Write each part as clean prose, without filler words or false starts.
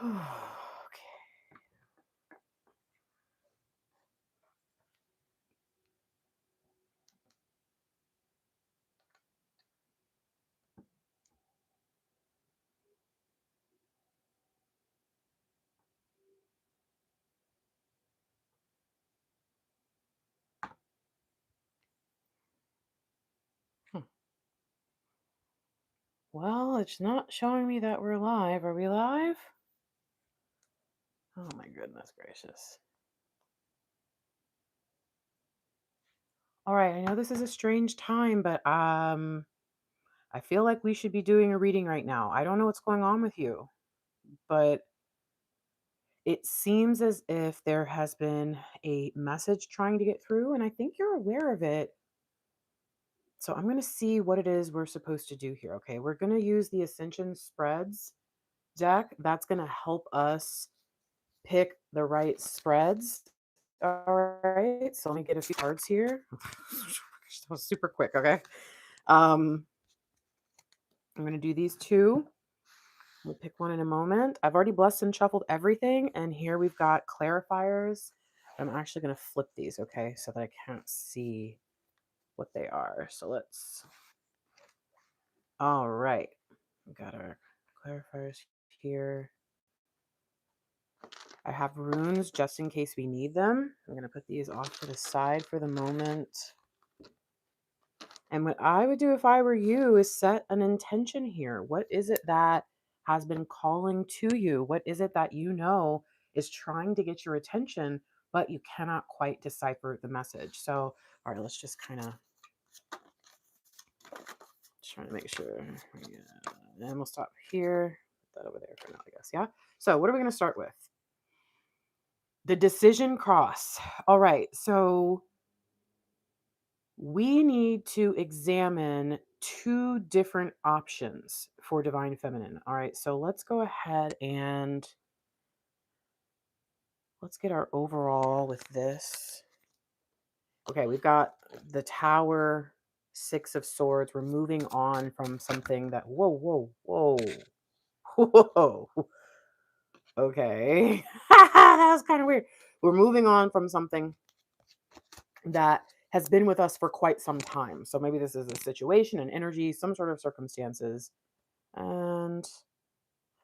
Okay. Hmm. Well, it's not showing me that we're live. Are we live? Oh my goodness gracious. All right, I know this is a strange time, but I feel like we should be doing a reading right now. I don't know what's going on with you, but it seems as if there has been a message trying to get through, and I think you're aware of it. So I'm going to see what it is we're supposed to do here. Okay, we're going to use the Ascension Spreads deck. That's going to help us pick the right spreads. All right, so let me get a few cards here. That was super quick. Okay, I'm going to do these two. We'll pick one in a moment. I've already blessed and shuffled everything, and here we've got clarifiers. I'm actually going to flip these, okay, so that I can't see what they are. So let's. All right, we got our clarifiers here. I have runes just in case we need them. I'm going to put these off to the side for the moment. And what I would do if I were you is set an intention here. What is it that has been calling to you? What is it that you know is trying to get your attention, but you cannot quite decipher the message? So, all right, let's just kind of trying to make sure. Yeah. And we'll stop here. Put that over there for now, I guess. Yeah. So, what are we going to start with? The decision cross. All right. So, we need to examine two different options for divine feminine. All right, so let's go ahead and let's get our overall with this. Okay, we've got the Tower, Six of Swords. We're moving on from something that, whoa, whoa. Okay, that was kind of weird. We're moving on from something that has been with us for quite some time. So maybe this is a situation, an energy, some sort of circumstances. And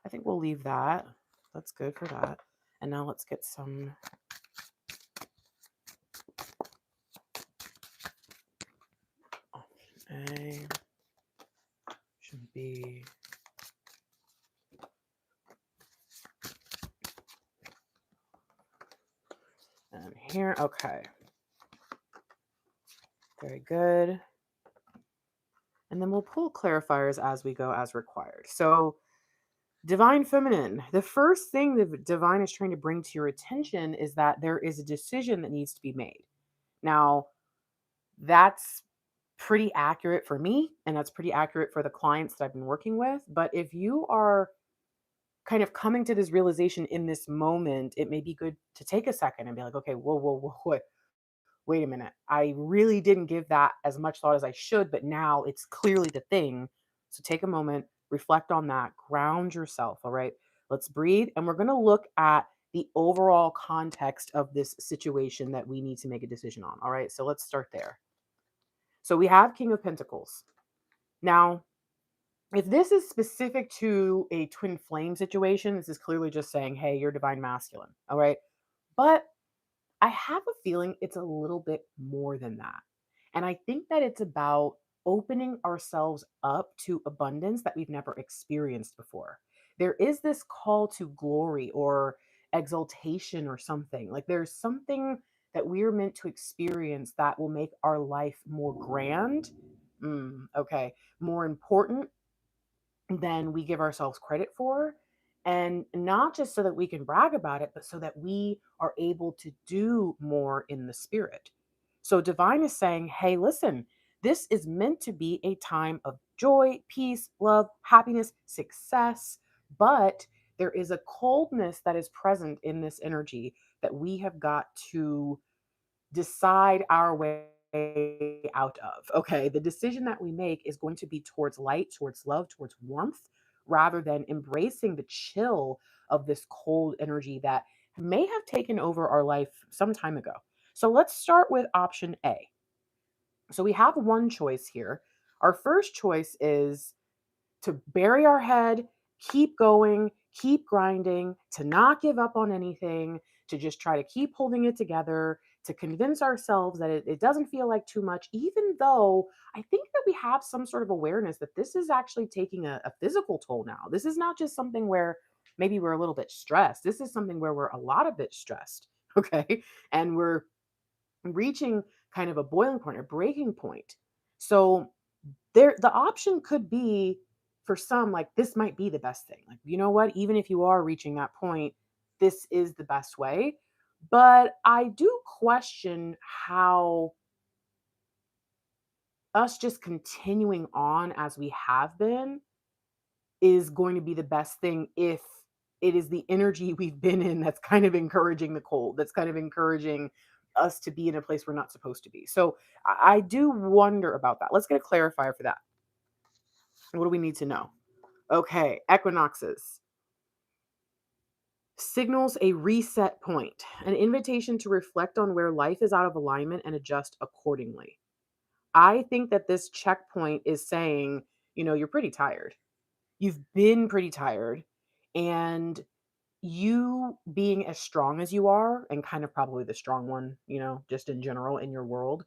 I think we'll leave that. That's good for that. And now let's get some. Option A should be. And here, okay. Very good. And then we'll pull clarifiers as we go as required. So, divine feminine, the first thing the divine is trying to bring to your attention is that there is a decision that needs to be made. Now, that's pretty accurate for me, and that's pretty accurate for the clients that I've been working with. But if you are kind of coming to this realization in this moment, it may be good to take a second and be like, okay, whoa, wait a minute. I really didn't give that as much thought as I should, but now it's clearly the thing. So take a moment, reflect on that, ground yourself. All right, let's breathe. And we're going to look at the overall context of this situation that we need to make a decision on. All right, so let's start there. So we have King of Pentacles. Now, if this is specific to a twin flame situation, this is clearly just saying, hey, you're divine masculine. All right. But I have a feeling it's a little bit more than that. And I think that it's about opening ourselves up to abundance that we've never experienced before. There is this call to glory or exaltation or something. Like there's something that we're meant to experience that will make our life more grand. Okay. More important than we give ourselves credit for. And not just so that we can brag about it, but so that we are able to do more in the spirit. So divine is saying, hey, listen, this is meant to be a time of joy, peace, love, happiness, success. But there is a coldness that is present in this energy that we have got to decide our way out of. Okay. The decision that we make is going to be towards light, towards love, towards warmth, rather than embracing the chill of this cold energy that may have taken over our life some time ago. So let's start with option A. So we have one choice here. Our first choice is to bury our head, keep going, keep grinding, to not give up on anything, to just try to keep holding it together, to convince ourselves that it doesn't feel like too much, even though I think that we have some sort of awareness that this is actually taking a physical toll now. This is not just something where maybe we're a little bit stressed. This is something where we're a lot of bit stressed. Okay. And we're reaching kind of a boiling point, a breaking point. So the option could be for some, like, this might be the best thing. Like, you know what? Even if you are reaching that point, this is the best way. But I do question how us just continuing on as we have been is going to be the best thing if it is the energy we've been in that's kind of encouraging the cold, that's kind of encouraging us to be in a place we're not supposed to be. So I do wonder about that. Let's get a clarifier for that. What do we need to know? Okay, equinoxes signals a reset point, an invitation to reflect on where life is out of alignment and adjust accordingly. I think that this checkpoint is saying, you're pretty tired. You've been pretty tired, and you being as strong as you are, and kind of probably the strong one, just in general in your world,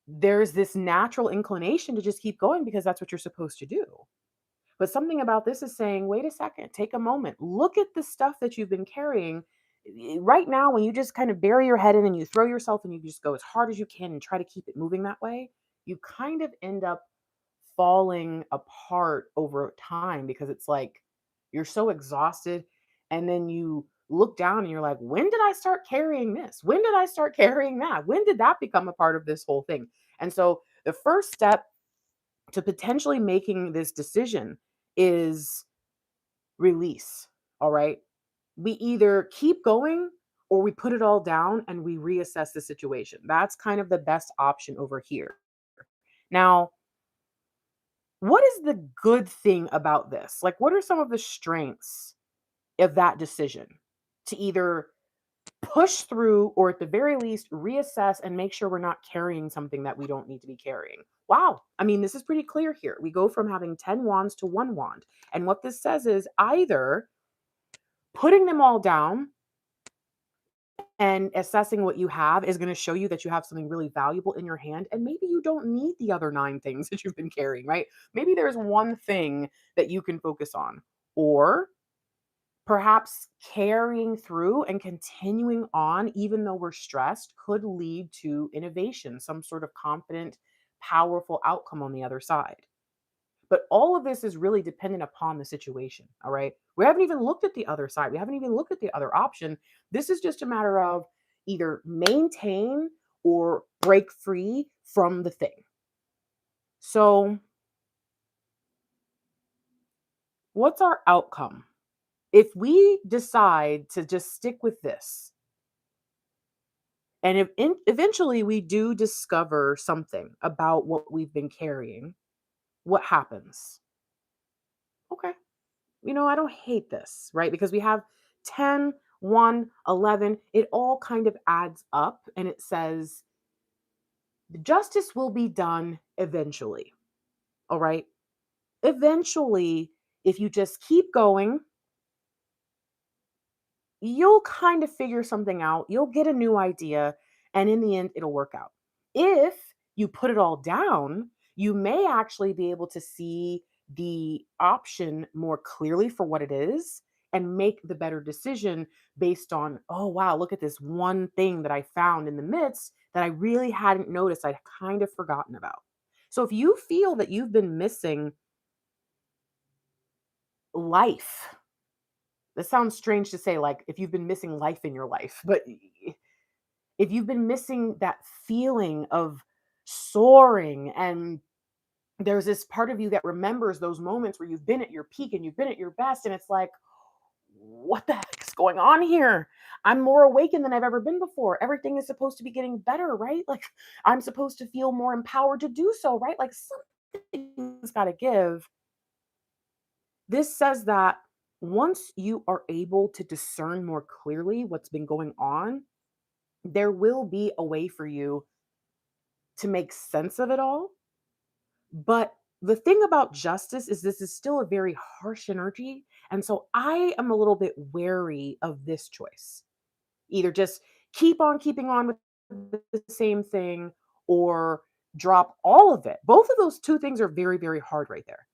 there's this natural inclination to just keep going because that's what you're supposed to do. But something about this is saying, wait a second, take a moment, look at the stuff that you've been carrying. Right now, when you just kind of bury your head in and you throw yourself and you just go as hard as you can and try to keep it moving that way, you kind of end up falling apart over time because it's like you're so exhausted. And then you look down and you're like, when did I start carrying this? When did I start carrying that? When did that become a part of this whole thing? And so the first step to potentially making this decision is release. All right. We either keep going or we put it all down and we reassess the situation. That's kind of the best option over here. Now, what is the good thing about this? Like, what are some of the strengths of that decision to either push through or at the very least reassess and make sure we're not carrying something that we don't need to be carrying? Wow. I mean, this is pretty clear here. We go from having 10 wands to one wand. And what this says is either putting them all down and assessing what you have is going to show you that you have something really valuable in your hand. And maybe you don't need the other nine things that you've been carrying, right? Maybe there's one thing that you can focus on. Or perhaps carrying through and continuing on, even though we're stressed, could lead to innovation, some sort of confident, powerful outcome on the other side. But all of this is really dependent upon the situation. All right. We haven't even looked at the other side. We haven't even looked at the other option. This is just a matter of either maintain or break free from the thing. So, what's our outcome? If we decide to just stick with this, and if eventually we do discover something about what we've been carrying, what happens? Okay, I don't hate this, right? Because we have 10, 1, 11. It all kind of adds up and it says justice will be done eventually. All right. Eventually, if you just keep going, you'll kind of figure something out. You'll get a new idea. And in the end, it'll work out. If you put it all down, you may actually be able to see the option more clearly for what it is and make the better decision based on, oh, wow, look at this one thing that I found in the midst that I really hadn't noticed. I'd kind of forgotten about. So if you feel that you've been missing life, that sounds strange to say, like if you've been missing life in your life, but if you've been missing that feeling of soaring, and there's this part of you that remembers those moments where you've been at your peak and you've been at your best, and it's like, what the heck is going on here? I'm more awakened than I've ever been before. Everything is supposed to be getting better, right? Like I'm supposed to feel more empowered to do so, right? Like something's got to give. This says that once you are able to discern more clearly what's been going on, there will be a way for you to make sense of it all. But the thing about justice is this is still a very harsh energy. And so I am a little bit wary of this choice. Either just keep on keeping on with the same thing or drop all of it. Both of those two things are very, very hard right there.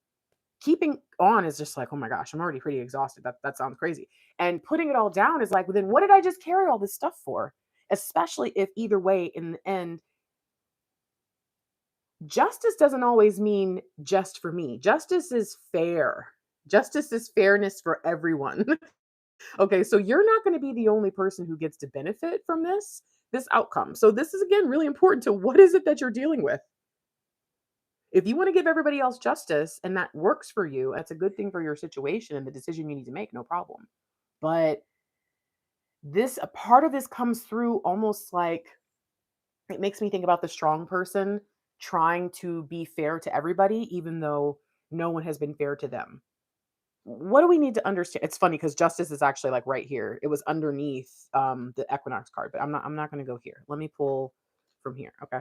Keeping on is just like, oh my gosh, I'm already pretty exhausted. That sounds crazy. And putting it all down is like, well, then what did I just carry all this stuff for? Especially if either way, in the end, justice doesn't always mean just for me. Justice is fair. Justice is fairness for everyone. Okay, so you're not going to be the only person who gets to benefit from this outcome. So this is again really important to what is it that you're dealing with? If you want to give everybody else justice and that works for you, that's a good thing for your situation and the decision you need to make, no problem. But this a part of this comes through almost like it makes me think about the strong person trying to be fair to everybody even though no one has been fair to them. What do we need to understand? It's funny because justice is actually like right here. It was underneath the equinox card, but I'm not going to go here. Let me pull from here. Okay.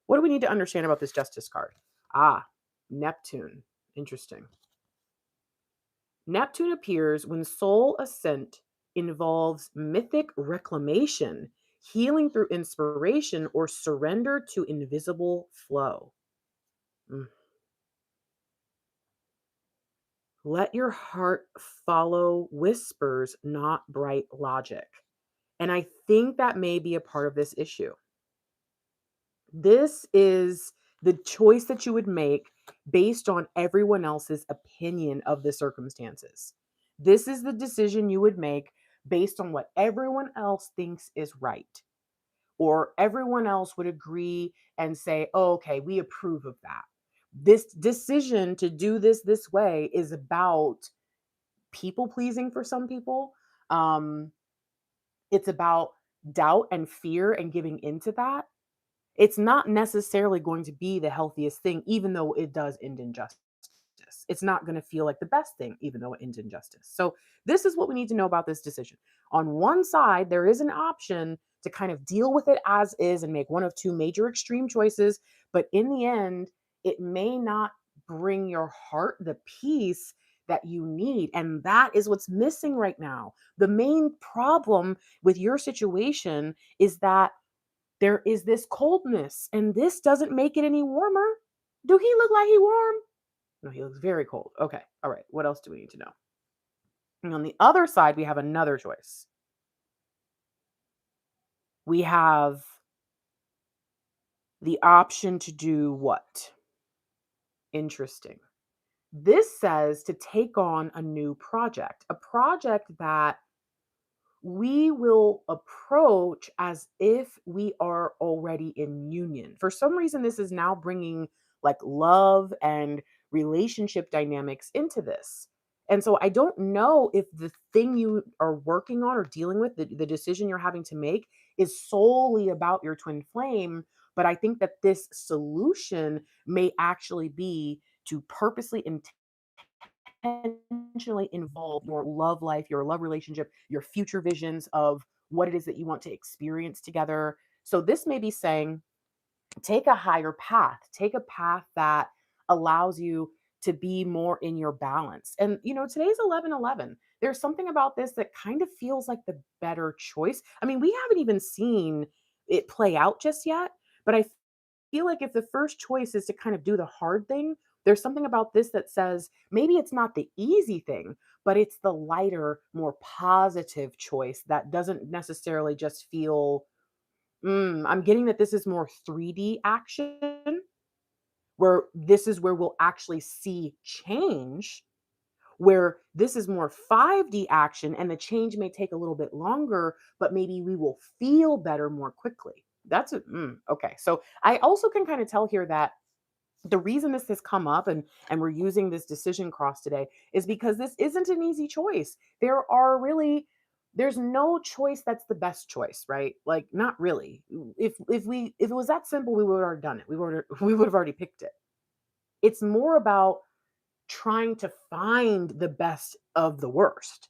What do we need to understand about this justice card? Ah, Neptune. Interesting. Neptune appears when soul ascent involves mythic reclamation, healing through inspiration, or surrender to invisible flow. Mm. Let your heart follow whispers, not bright logic. And I think that may be a part of this issue. This is the choice that you would make based on everyone else's opinion of the circumstances. This is the decision you would make based on what everyone else thinks is right, or everyone else would agree and say, oh, okay, we approve of that. This decision to do this way is about people pleasing for some people. Um, it's about doubt and fear and giving into that. It's not necessarily going to be the healthiest thing, even though it does end in justice. It's not going to feel like the best thing, even though it ends in justice. So, this is what we need to know about this decision. On one side, there is an option to kind of deal with it as is and make one of two major extreme choices. But in the end, it may not bring your heart the peace that you need. And that is what's missing right now. The main problem with your situation is that there is this coldness, and this doesn't make it any warmer. Do he look like he warm? No, he looks very cold. Okay. All right. What else do we need to know? And on the other side, we have another choice. We have the option to do what? Interesting. This says to take on a new project, a project that we will approach as if we are already in union. For some reason, this is now bringing like love and relationship dynamics into this. And so I don't know if the thing you are working on or dealing with, the decision you're having to make, is solely about your twin flame. But I think that this solution may actually be to purposely intentionally involve your love life, your love relationship, your future visions of what it is that you want to experience together. So this may be saying, take a higher path, take a path that allows you to be more in your balance. And today's 11/11. There's something about this that kind of feels like the better choice. I mean, we haven't even seen it play out just yet, but I feel like if the first choice is to kind of do the hard thing, there's something about this that says maybe it's not the easy thing, but it's the lighter, more positive choice that doesn't necessarily just feel, I'm getting that this is more 3D action, where this is where we'll actually see change, where this is more 5D action and the change may take a little bit longer, but maybe we will feel better more quickly. Okay. So I also can kind of tell here that the reason this has come up and we're using this decision cross today is because this isn't an easy choice. There's no choice that's the best choice, right? Like not really. If it was that simple, we would have already done it. We would have already picked it. It's more about trying to find the best of the worst.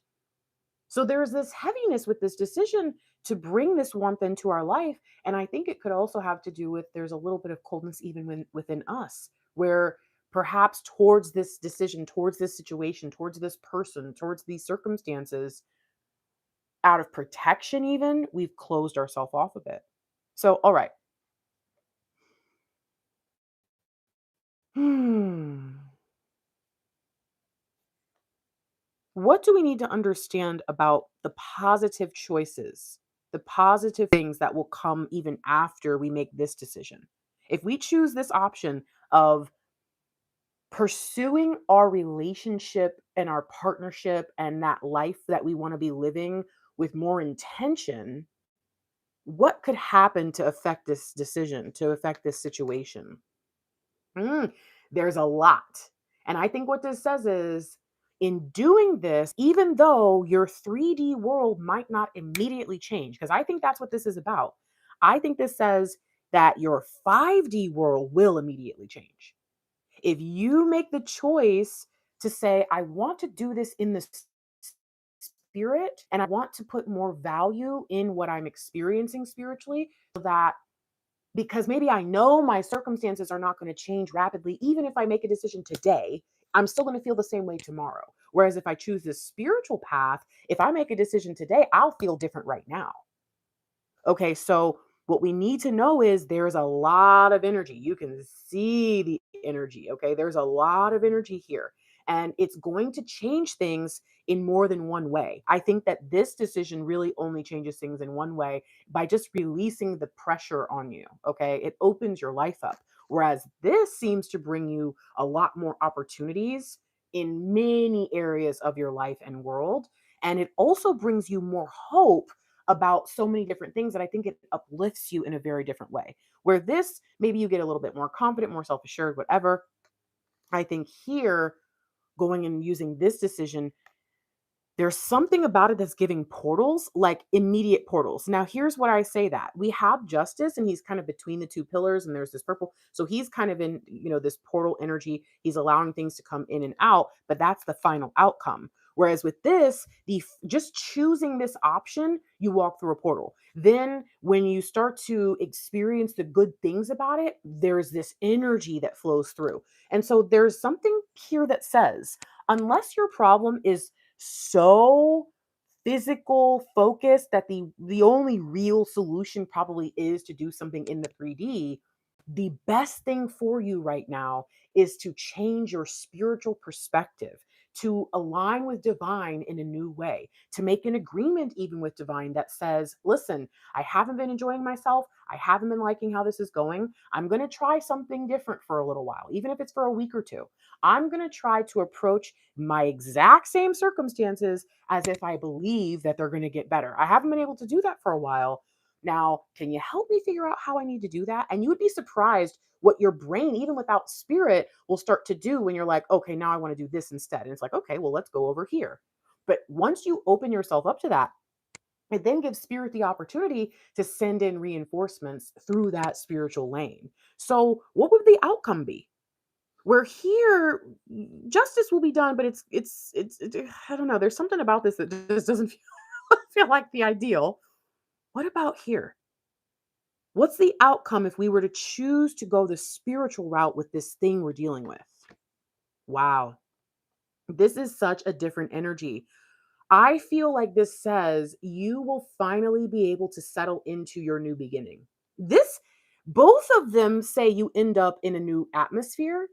So there's this heaviness with this decision to bring this warmth into our life. And I think it could also have to do with there's a little bit of coldness even within us, where perhaps towards this decision, towards this situation, towards this person, towards these circumstances, out of protection, even, we've closed ourselves off a bit. So, all right. Hmm. What do we need to understand about the positive choices, the positive things that will come even after we make this decision? If we choose this option of pursuing our relationship and our partnership and that life that we want to be living with more intention, what could happen to affect this decision, to affect this situation? Mm, there's a lot. And I think what this says is in doing this, even though your 3D world might not immediately change, because I think that's what this is about. I think this says that your 5D world will immediately change. If you make the choice to say, I want to do this in the spirit, and I want to put more value in what I'm experiencing spiritually, so that because maybe I know my circumstances are not going to change rapidly. Even if I make a decision today, I'm still going to feel the same way tomorrow. Whereas if I choose this spiritual path, if I make a decision today, I'll feel different right now. Okay, so what we need to know is there's a lot of energy. You can see the energy. Okay, there's a lot of energy here, and it's going to change things in more than one way. I think that this decision really only changes things in one way by just releasing the pressure on you. Okay, it opens your life up. Whereas this seems to bring you a lot more opportunities in many areas of your life and world. And it also brings you more hope about so many different things that I think it uplifts you in a very different way. Where this, maybe you get a little bit more confident, more self assured, whatever. I think here, going and using this decision, there's something about it that's giving portals, like immediate portals. Now, here's what I say that we have justice, and he's kind of between the two pillars, and there's this purple. So he's kind of in, this portal energy. He's allowing things to come in and out, but that's the final outcome. Whereas with this, just choosing this option, you walk through a portal. Then, when you start to experience the good things about it, there's this energy that flows through. And so there's something here that says, unless your problem is so physical focused that the only real solution probably is to do something in the 3D, the best thing for you right now is to change your spiritual perspective, to align with divine in a new way, to make an agreement even with divine that says, listen, I haven't been enjoying myself. I haven't been liking how this is going. I'm going to try something different for a little while, even if it's for a week or two. I'm going to try to approach my exact same circumstances as if I believe that they're going to get better. I haven't been able to do that for a while. Now, can you help me figure out how I need to do that? And you would be surprised what your brain, even without spirit, will start to do when you're like, okay, now I want to do this instead. And it's like, okay, well, let's go over here. But once you open yourself up to that, it then gives spirit the opportunity to send in reinforcements through that spiritual lane. So, what would the outcome be? Where here, justice will be done, but I don't know. There's something about this that just doesn't feel like the ideal. What about here? What's the outcome if we were to choose to go the spiritual route with this thing we're dealing with? Wow. This is such a different energy. I feel like this says you will finally be able to settle into your new beginning. This, both of them say you end up in a new atmosphere.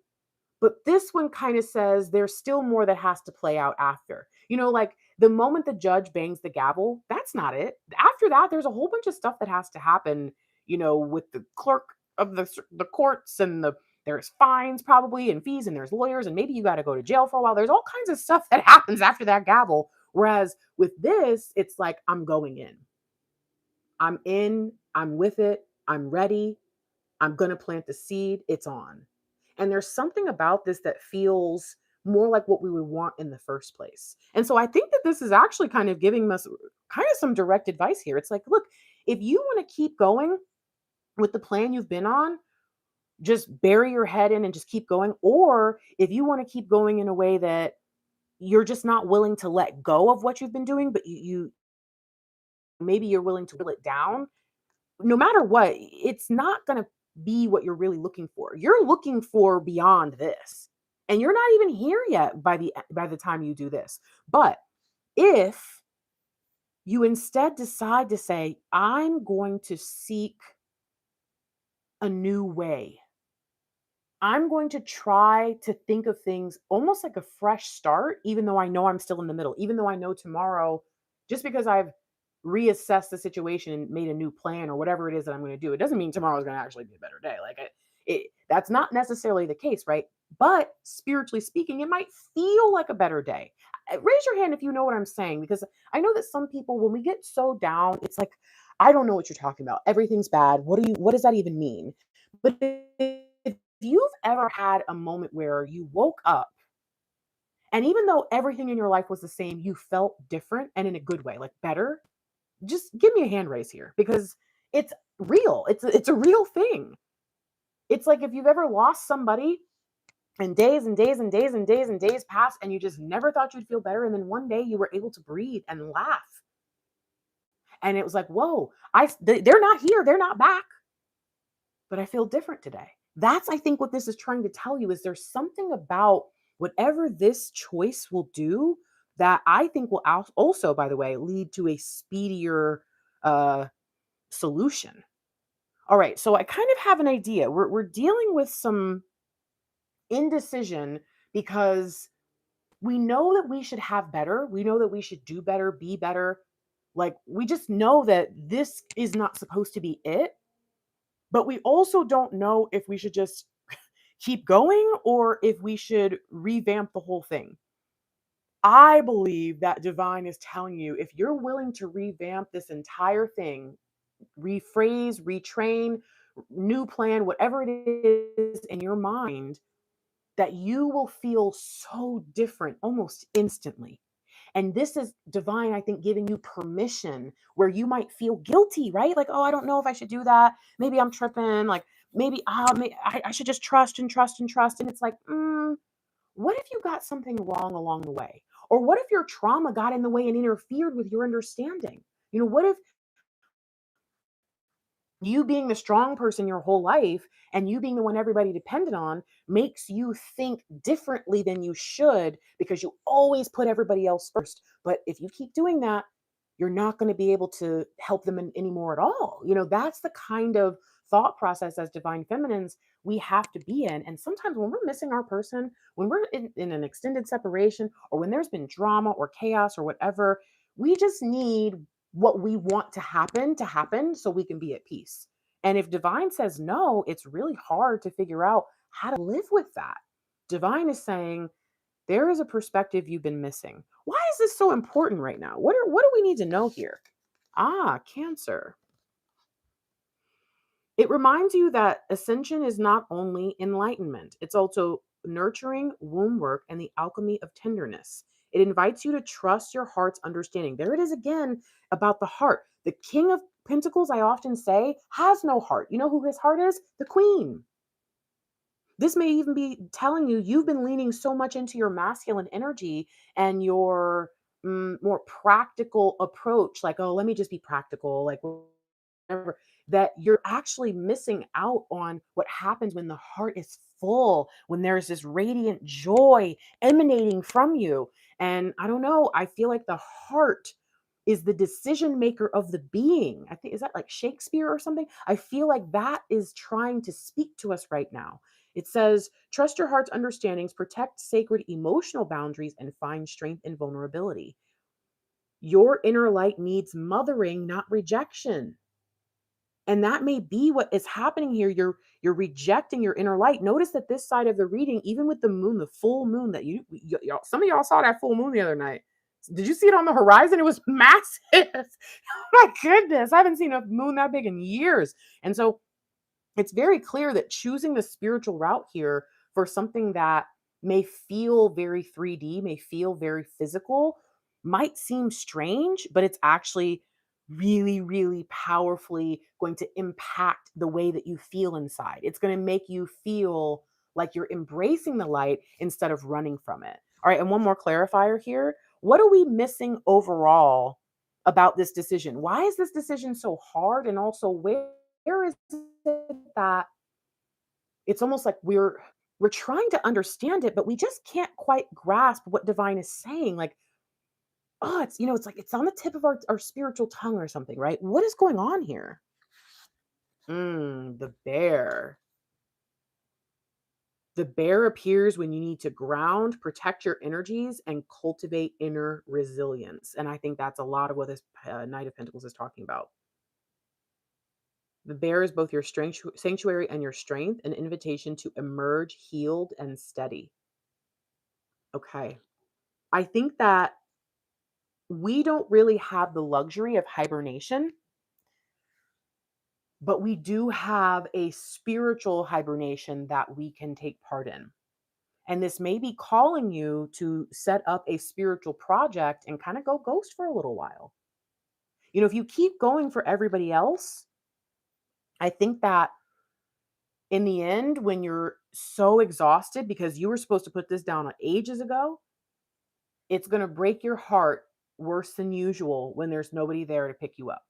But this one kind of says there's still more that has to play out after. Like the moment the judge bangs the gavel, that's not it. After that, there's a whole bunch of stuff that has to happen, with the clerk of the courts, and there's fines probably and fees, and there's lawyers, and maybe you got to go to jail for a while. There's all kinds of stuff that happens after that gavel. Whereas with this, it's like I'm going in. I'm in, I'm with it, I'm ready. I'm going to plant the seed, it's on. And there's something about this that feels more like what we would want in the first place. And so I think that this is actually kind of giving us kind of some direct advice here. It's like, look, if you want to keep going with the plan you've been on, just bury your head in and just keep going, or if you want to keep going in a way that you're just not willing to let go of what you've been doing, but you maybe you're willing to will it down, no matter what, it's not going to be what you're really looking for. You're looking for beyond this. And you're not even here yet by the time you do this. But if you instead decide to say, I'm going to seek a new way, I'm going to try to think of things almost like a fresh start, even though I know I'm still in the middle, even though I know tomorrow, just because I've reassessed the situation and made a new plan or whatever it is that I'm going to do, it doesn't mean tomorrow is going to actually be a better day. Like that's not necessarily the case, right? But spiritually speaking, it might feel like a better day. Raise your hand if you know what I'm saying, because I know that some people, when we get so down, it's like, I don't know what you're talking about. Everything's bad. What does that even mean? But if you've ever had a moment where you woke up and even though everything in your life was the same, you felt different and in a good way, like better, just give me a hand raise here because it's real. It's a real thing. It's like if you've ever lost somebody and days and days and days and days and days pass and you just never thought you'd feel better and then one day you were able to breathe and laugh. And it was like, "Whoa, they're not here, they're not back, but I feel different today." That's, I think, what this is trying to tell you is there's something about whatever this choice will do that I think will also, by the way, lead to a speedier uh, solution. All right, so I kind of have an idea. We're dealing with some indecision because we know that we should have better. We know that we should do better, be better. Like we just know that this is not supposed to be it, but we also don't know if we should just keep going or if we should revamp the whole thing. I believe that divine is telling you if you're willing to revamp this entire thing, rephrase, retrain, new plan, whatever it is in your mind, that you will feel so different almost instantly. And this is divine, I think, giving you permission where you might feel guilty, right? Like, oh, I don't know if I should do that. Maybe I'm tripping. Like, maybe I should just trust and trust and trust. And it's like, what if you got something wrong along the way? Or what if your trauma got in the way and interfered with your understanding? What if you being the strong person your whole life and you being the one everybody depended on makes you think differently than you should because you always put everybody else first. But if you keep doing that, you're not going to be able to help them anymore at all. That's the kind of thought process as divine feminines we have to be in. And sometimes when we're missing our person, when we're in an extended separation, or when there's been drama or chaos or whatever, we just need what we want to happen so we can be at peace. And if divine says no, it's really hard to figure out how to live with that. Divine is saying there is a perspective you've been missing. Why is this so important right now? What do we need to know here? Cancer. It reminds you that ascension is not only enlightenment, it's also nurturing, womb work, and the alchemy of tenderness. It invites you to trust your heart's understanding. There it is again about the heart. The King of Pentacles, I often say, has no heart. You know who his heart is? The Queen. This may even be telling you you've been leaning so much into your masculine energy and your more practical approach, like, oh, let me just be practical, like whatever, that you're actually missing out on what happens when the heart is full, when there's this radiant joy emanating from you. And I don't know, I feel like the heart is the decision maker of the being. I think, is that like Shakespeare or something? I feel like that is trying to speak to us right now. It says, trust your heart's understandings, protect sacred emotional boundaries, and find strength in vulnerability. Your inner light needs mothering, not rejection. And that may be what is happening here. You're rejecting your inner light. Notice that this side of the reading, even with the moon, the full moon that y'all, some of y'all saw that full moon the other night. Did you see it on the horizon? It was massive. My goodness, I haven't seen a moon that big in years. And so it's very clear that choosing the spiritual route here for something that may feel very 3D, may feel very physical, might seem strange, but it's actually really, really powerfully going to impact the way that you feel inside. It's going to make you feel like you're embracing the light instead of running from it. All right. And one more clarifier here. What are we missing overall about this decision? Why is this decision so hard? And also, where is it that it's almost like we're trying to understand it, but we just can't quite grasp what divine is saying. Like, oh, it's like it's on the tip of our spiritual tongue or something, right? What is going on here? The bear. The bear appears when you need to ground, protect your energies, and cultivate inner resilience. And I think that's a lot of what this Knight of Pentacles is talking about. The bear is both your strength, sanctuary and your strength, an invitation to emerge healed and steady. Okay. I think that we don't really have the luxury of hibernation, but we do have a spiritual hibernation that we can take part in. And this may be calling you to set up a spiritual project and kind of go ghost for a little while. If you keep going for everybody else, I think that in the end, when you're so exhausted because you were supposed to put this down ages ago, it's going to break your heart worse than usual when there's nobody there to pick you up.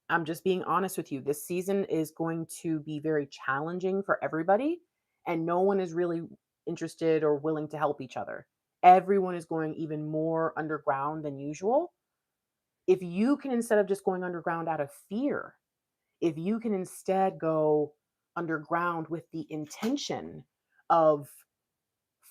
I'm just being honest with you. This season is going to be very challenging for everybody, and no one is really interested or willing to help each other. Everyone is going even more underground than usual. If you can, instead of just going underground out of fear, if you can instead go underground with the intention of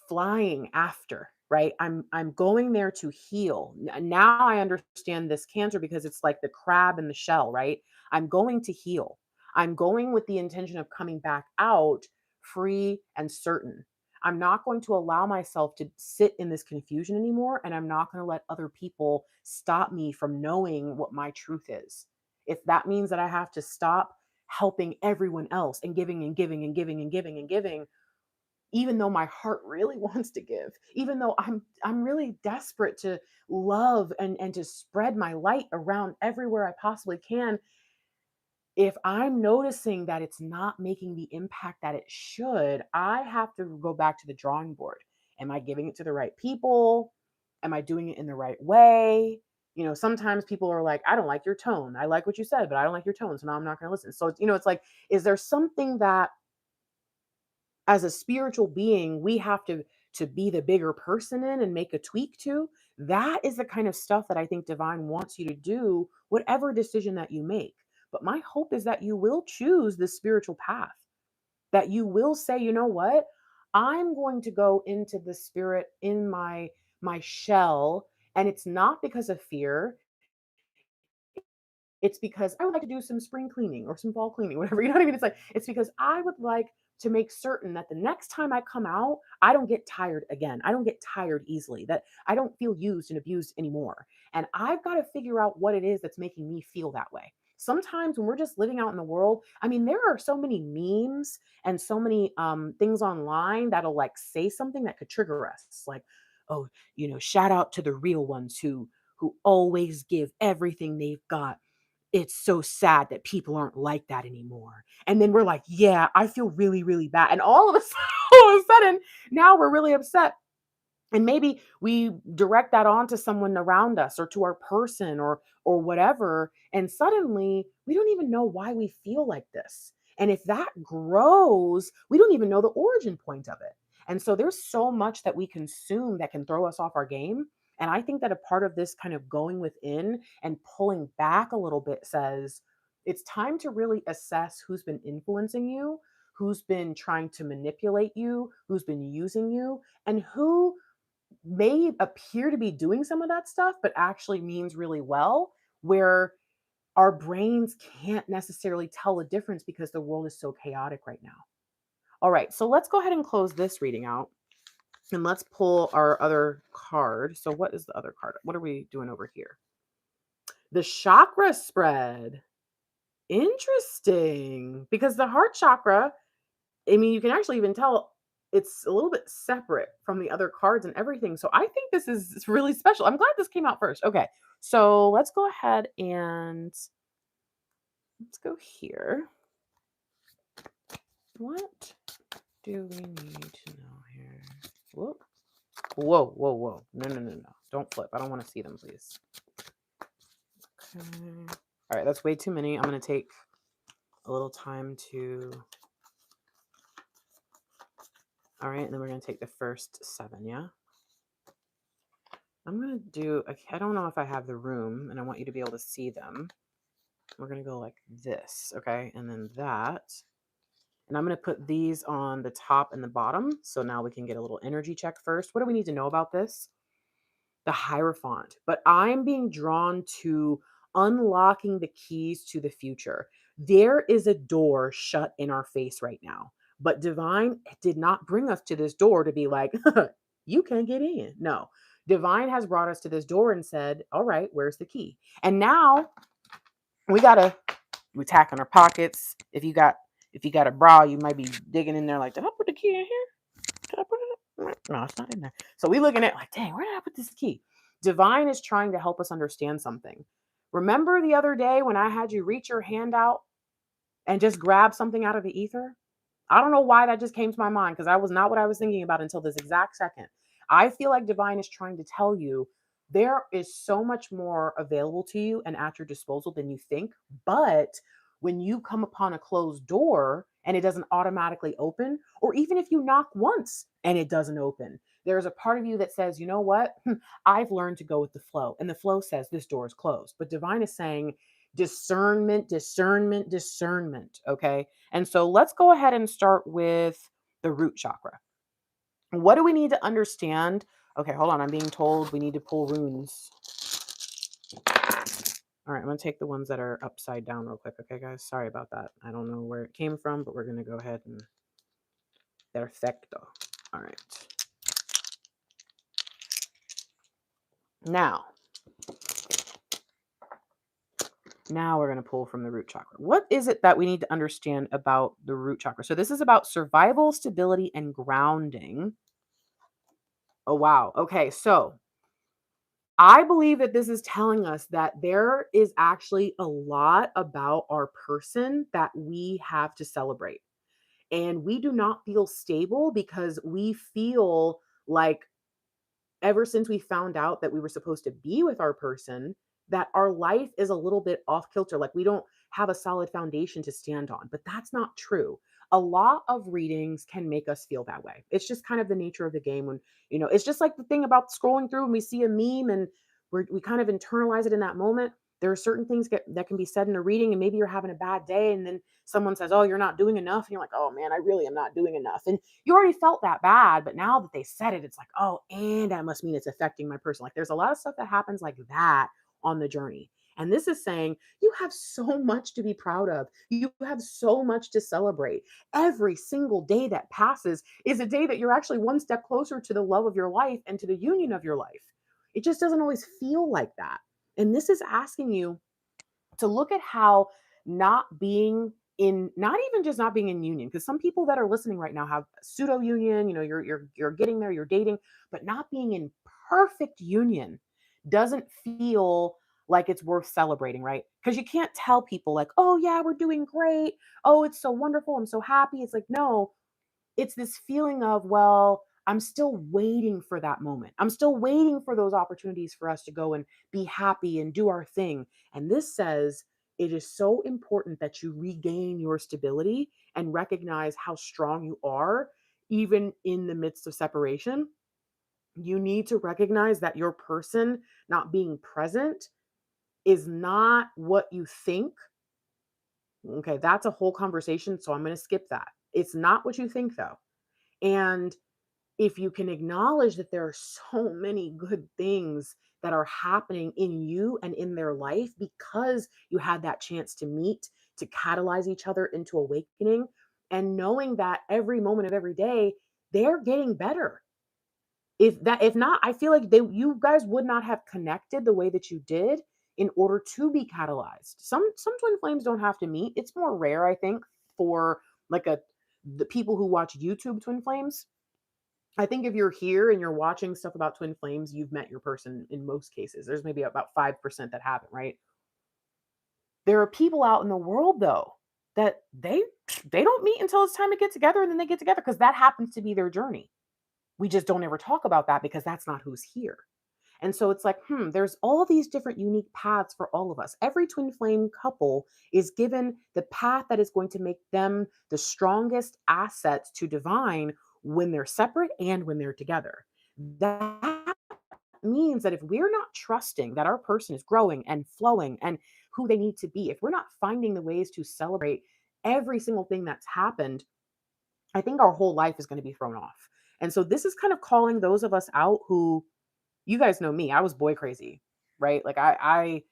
flying after, right? I'm going there to heal. Now I understand this Cancer because it's like the crab in the shell, right? I'm going to heal. I'm going with the intention of coming back out free and certain. I'm not going to allow myself to sit in this confusion anymore, and I'm not going to let other people stop me from knowing what my truth is. If that means that I have to stop helping everyone else and giving and giving and giving and giving and giving, even though my heart really wants to give, even though I'm really desperate to love and to spread my light around everywhere I possibly can, if I'm noticing that it's not making the impact that it should, I have to go back to the drawing board. Am I giving it to the right people? Am I doing it in the right way? Sometimes people are like, I don't like your tone. I like what you said, but I don't like your tone. So now I'm not going to listen. So, it's like, is there something that as a spiritual being we have to be the bigger person in and make a tweak to? That is the kind of stuff that I think divine wants you to do, whatever decision that you make. But my hope is that you will choose the spiritual path, that you will say, you know what, I'm going to go into the spirit in my shell, and it's not because of fear. It's because I would like to do some spring cleaning or some fall cleaning, whatever. You know what I mean? It's like, it's because I would like to make certain that the next time I come out, I don't get tired again. I don't get tired easily, that I don't feel used and abused anymore. And I've got to figure out what it is that's making me feel that way. Sometimes when we're just living out in the world, I mean, there are so many memes and so many things online that'll like say something that could trigger us. Like, oh, shout out to the real ones who always give everything they've got. It's so sad that people aren't like that anymore. And then we're like, yeah, I feel really, really bad. And all of a sudden, all of a sudden, now we're really upset. And maybe we direct that on to someone around us or to our person or whatever. And suddenly we don't even know why we feel like this. And if that grows, we don't even know the origin point of it. And so there's so much that we consume that can throw us off our game. And I think that a part of this kind of going within and pulling back a little bit says it's time to really assess who's been influencing you, who's been trying to manipulate you, who's been using you, and who may appear to be doing some of that stuff, but actually means really well, where our brains can't necessarily tell the difference because the world is so chaotic right now. All right, so let's go ahead and close this reading out and let's pull our other card. So, what is the other card? What are we doing over here? The chakra spread. Interesting, because the heart chakra, I mean, you can actually even tell it's a little bit separate from the other cards and everything. So I think this is really special. I'm glad this came out first. Okay. So let's go ahead and let's go here. What do we need to know here? Whoop. Whoa, whoa, whoa. No, no, no, no. Don't flip. I don't want to see them, please. Okay. All right, that's way too many. I'm going to take a little time to... All right, and then we're going to take the first 7, yeah? I'm going to do... I don't know if I have the room, and I want you to be able to see them. We're going to go like this, okay? And then that. And I'm going to put these on the top and the bottom. So now we can get a little energy check first. What do we need to know about this? The Hierophant. But I'm being drawn to unlocking the keys to the future. There is a door shut in our face right now. But Divine did not bring us to this door to be like, you can't get in. No. Divine has brought us to this door and said, all right, where's the key? And now we tack in our pockets. If you got a bra, you might be digging in there like, did I put the key in here? Did I put it in? No, it's not in there. So we looking at like, dang, where did I put this key? Divine is trying to help us understand something. Remember the other day when I had you reach your hand out and just grab something out of the ether? I don't know why that just came to my mind, because that was not what I was thinking about until this exact second. I feel like Divine is trying to tell you there is so much more available to you and at your disposal than you think. But when you come upon a closed door and it doesn't automatically open, or even if you knock once and it doesn't open, there's a part of you that says, you know what? I've learned to go with the flow. And the flow says this door is closed. But Divine is saying discernment, discernment, discernment. Okay. And so let's go ahead and start with the root chakra. What do we need to understand? Okay, hold on. I'm being told we need to pull runes. All right, I'm going to take the ones that are upside down real quick. Okay, guys, sorry about that. I don't know where it came from, but we're going to go ahead and... Perfecto. All right. Now we're going to pull from the root chakra. What is it that we need to understand about the root chakra? So this is about survival, stability, and grounding. Oh, wow. Okay, so I believe that this is telling us that there is actually a lot about our person that we have to celebrate. And we do not feel stable because we feel like ever since we found out that we were supposed to be with our person, that our life is a little bit off kilter. Like we don't have a solid foundation to stand on. But that's not true. A lot of readings can make us feel that way. It's just kind of the nature of the game. When, it's just like the thing about scrolling through and we see a meme and we kind of internalize it in that moment. There are certain things that can be said in a reading, and maybe you're having a bad day, and then someone says, oh, you're not doing enough. And you're like, oh man, I really am not doing enough. And you already felt that bad, but now that they said it, it's like, oh, and that must mean it's affecting my person. Like there's a lot of stuff that happens like that on the journey. And this is saying you have so much to be proud of. You have so much to celebrate. Every single day that passes is a day that you're actually one step closer to the love of your life and to the union of your life. It just doesn't always feel like that. And this is asking you to look at how not being in, not even just not being in union, because some people that are listening right now have pseudo union, you're getting there, you're dating, but not being in perfect union doesn't feel like it's worth celebrating, right? Because you can't tell people like, oh yeah, we're doing great, oh it's so wonderful, I'm so happy. It's like, no, it's this feeling of, well, I'm still waiting for that moment. I'm still waiting for those opportunities for us to go and be happy and do our thing. And this says it is so important that you regain your stability and recognize how strong you are, even in the midst of separation. You need to recognize that your person not being present is not what you think. Okay, that's a whole conversation. So I'm going to skip that. It's not what you think, though. And if you can acknowledge that there are so many good things that are happening in you and in their life because you had that chance to meet, to catalyze each other into awakening, and knowing that every moment of every day, they're getting better. If not, I feel like you guys would not have connected the way that you did in order to be catalyzed. Some twin flames don't have to meet. It's more rare, I think, for like the people who watch YouTube twin flames. I think if you're here and you're watching stuff about twin flames, you've met your person in most cases. There's maybe about 5% that haven't, right? There are people out in the world though that they don't meet until it's time to get together, and then they get together because that happens to be their journey. We just don't ever talk about that because that's not who's here. And so it's like, there's all these different unique paths for all of us. Every twin flame couple is given the path that is going to make them the strongest assets to divine when they're separate and when they're together. That means that if we're not trusting that our person is growing and flowing and who they need to be, if we're not finding the ways to celebrate every single thing that's happened, I think our whole life is going to be thrown off. And so this is kind of calling those of us out who, you guys know me, I was boy crazy, right? Like I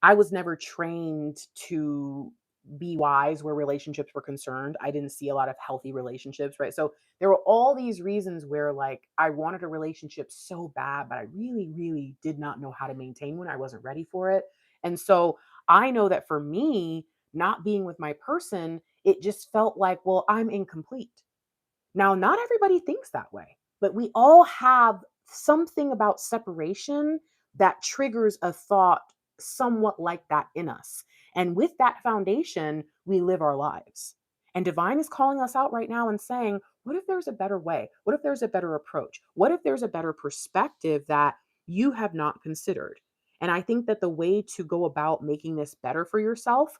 was never trained to be wise where relationships were concerned. I didn't see a lot of healthy relationships, right? So there were all these reasons where like I wanted a relationship so bad, but I really, really did not know how to maintain one. I wasn't ready for it. And so I know that for me, not being with my person, it just felt like, well, I'm incomplete. Now, not everybody thinks that way, but we all have something about separation that triggers a thought somewhat like that in us. And with that foundation, we live our lives. And divine is calling us out right now and saying, what if there's a better way? What if there's a better approach? What if there's a better perspective that you have not considered? And I think that the way to go about making this better for yourself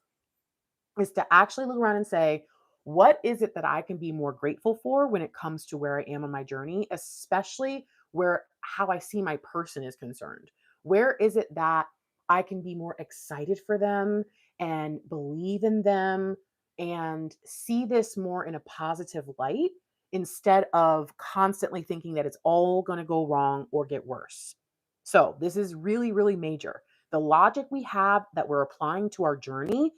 is to actually look around and say, what is it that I can be more grateful for when it comes to where I am on my journey, especially where how I see my person is concerned? Where is it that I can be more excited for them and believe in them and see this more in a positive light instead of constantly thinking that it's all going to go wrong or get worse? So, this is really, really major. The logic we have that we're applying to our journey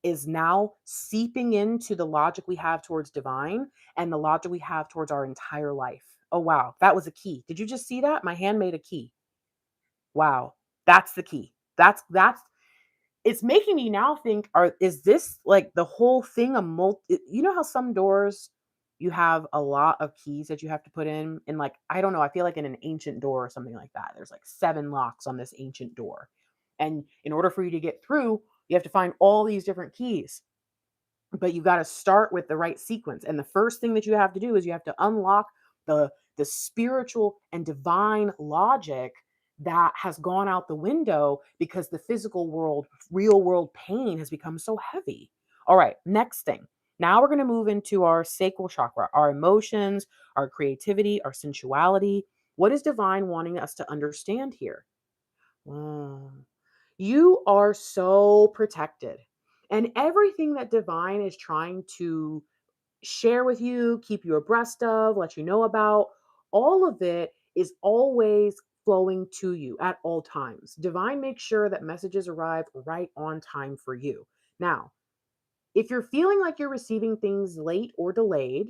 is now seeping into the logic we have towards divine and the logic we have towards our entire life. Oh, wow. That was a key. Did you just see that? My hand made a key. Wow. That's the key. It's making me now think, is this like the whole thing a you know how some doors you have a lot of keys that you have to put in? And like, I don't know, I feel like in an ancient door or something like that, there's like 7 locks on this ancient door. And in order for you to get through, you have to find all these different keys, but you got to start with the right sequence. And the first thing that you have to do is you have to unlock the spiritual and divine logic that has gone out the window because the physical world, real world pain has become so heavy. All right, next thing. Now we're going to move into our sacral chakra, our emotions, our creativity, our sensuality. What is divine wanting us to understand here? Mm. You are so protected. And everything that divine is trying to share with you, keep you abreast of, let you know about, all of it is always flowing to you at all times. Divine makes sure that messages arrive right on time for you. Now, if you're feeling like you're receiving things late or delayed,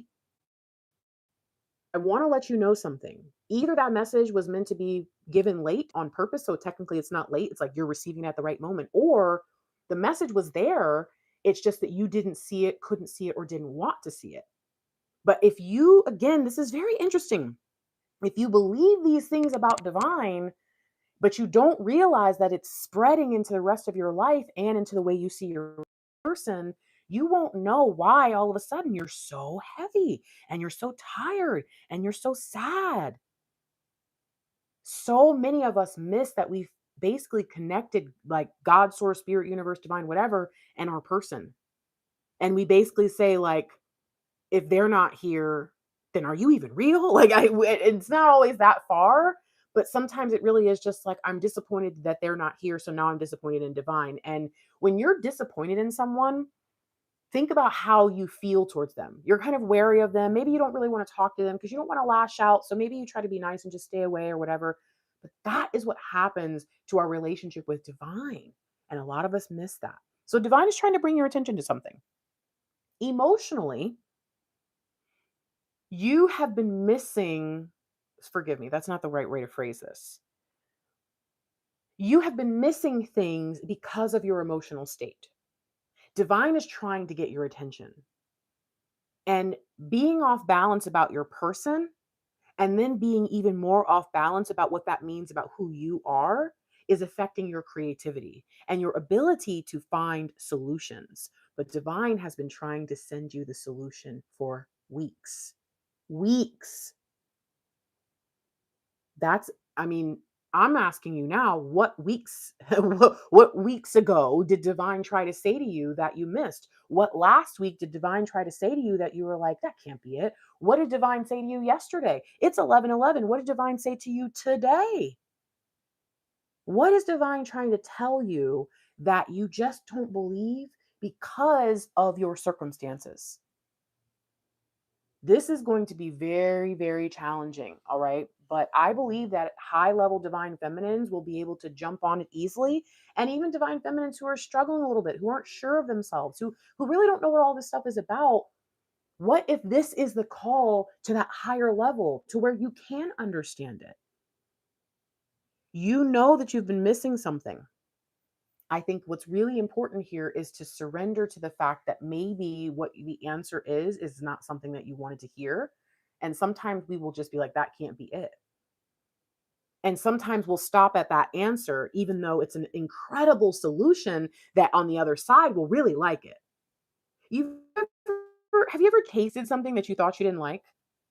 I want to let you know something. Either that message was meant to be given late on purpose, so technically it's not late, it's like you're receiving it at the right moment, or the message was there, it's just that you didn't see it, couldn't see it, or didn't want to see it. But if you, again, this is very interesting. If you believe these things about divine, but you don't realize that it's spreading into the rest of your life and into the way you see your person, you won't know why all of a sudden you're so heavy and you're so tired and you're so sad. So many of us miss that we've basically connected like God, source, spirit, universe, divine, whatever, and our person. And we basically say, like, if they're not here, then are you even real? Like, it's not always that far, but sometimes it really is just like, I'm disappointed that they're not here. So now I'm disappointed in divine. And when you're disappointed in someone, think about how you feel towards them. You're kind of wary of them. Maybe you don't really want to talk to them because you don't want to lash out. So maybe you try to be nice and just stay away or whatever. But that is what happens to our relationship with divine. And a lot of us miss that. So divine is trying to bring your attention to something. Emotionally, you have been missing, forgive me, that's not the right way to phrase this. You have been missing things because of your emotional state. Divine is trying to get your attention. And being off balance about your person And then being even more off balance about what that means about who you are is affecting your creativity and your ability to find solutions. But divine has been trying to send you the solution for weeks. Weeks. That's, I mean, I'm asking you now, what weeks, what weeks ago did divine try to say to you that you missed? What last week did divine try to say to you that you were like, that can't be it? What did divine say to you yesterday? It's 11:11. What did divine say to you today? What is divine trying to tell you that you just don't believe because of your circumstances? This is going to be very, very challenging. All right. But I believe that high level divine feminines will be able to jump on it easily. And even divine feminines who are struggling a little bit, who aren't sure of themselves, who really don't know what all this stuff is about. What if this is the call to that higher level to where you can understand it? You know that you've been missing something. I think what's really important here is to surrender to the fact that maybe what the answer is not something that you wanted to hear. And sometimes we will just be like, that can't be it. And sometimes we'll stop at that answer, even though it's an incredible solution that on the other side will really like it. You've have you ever tasted something that you thought you didn't like?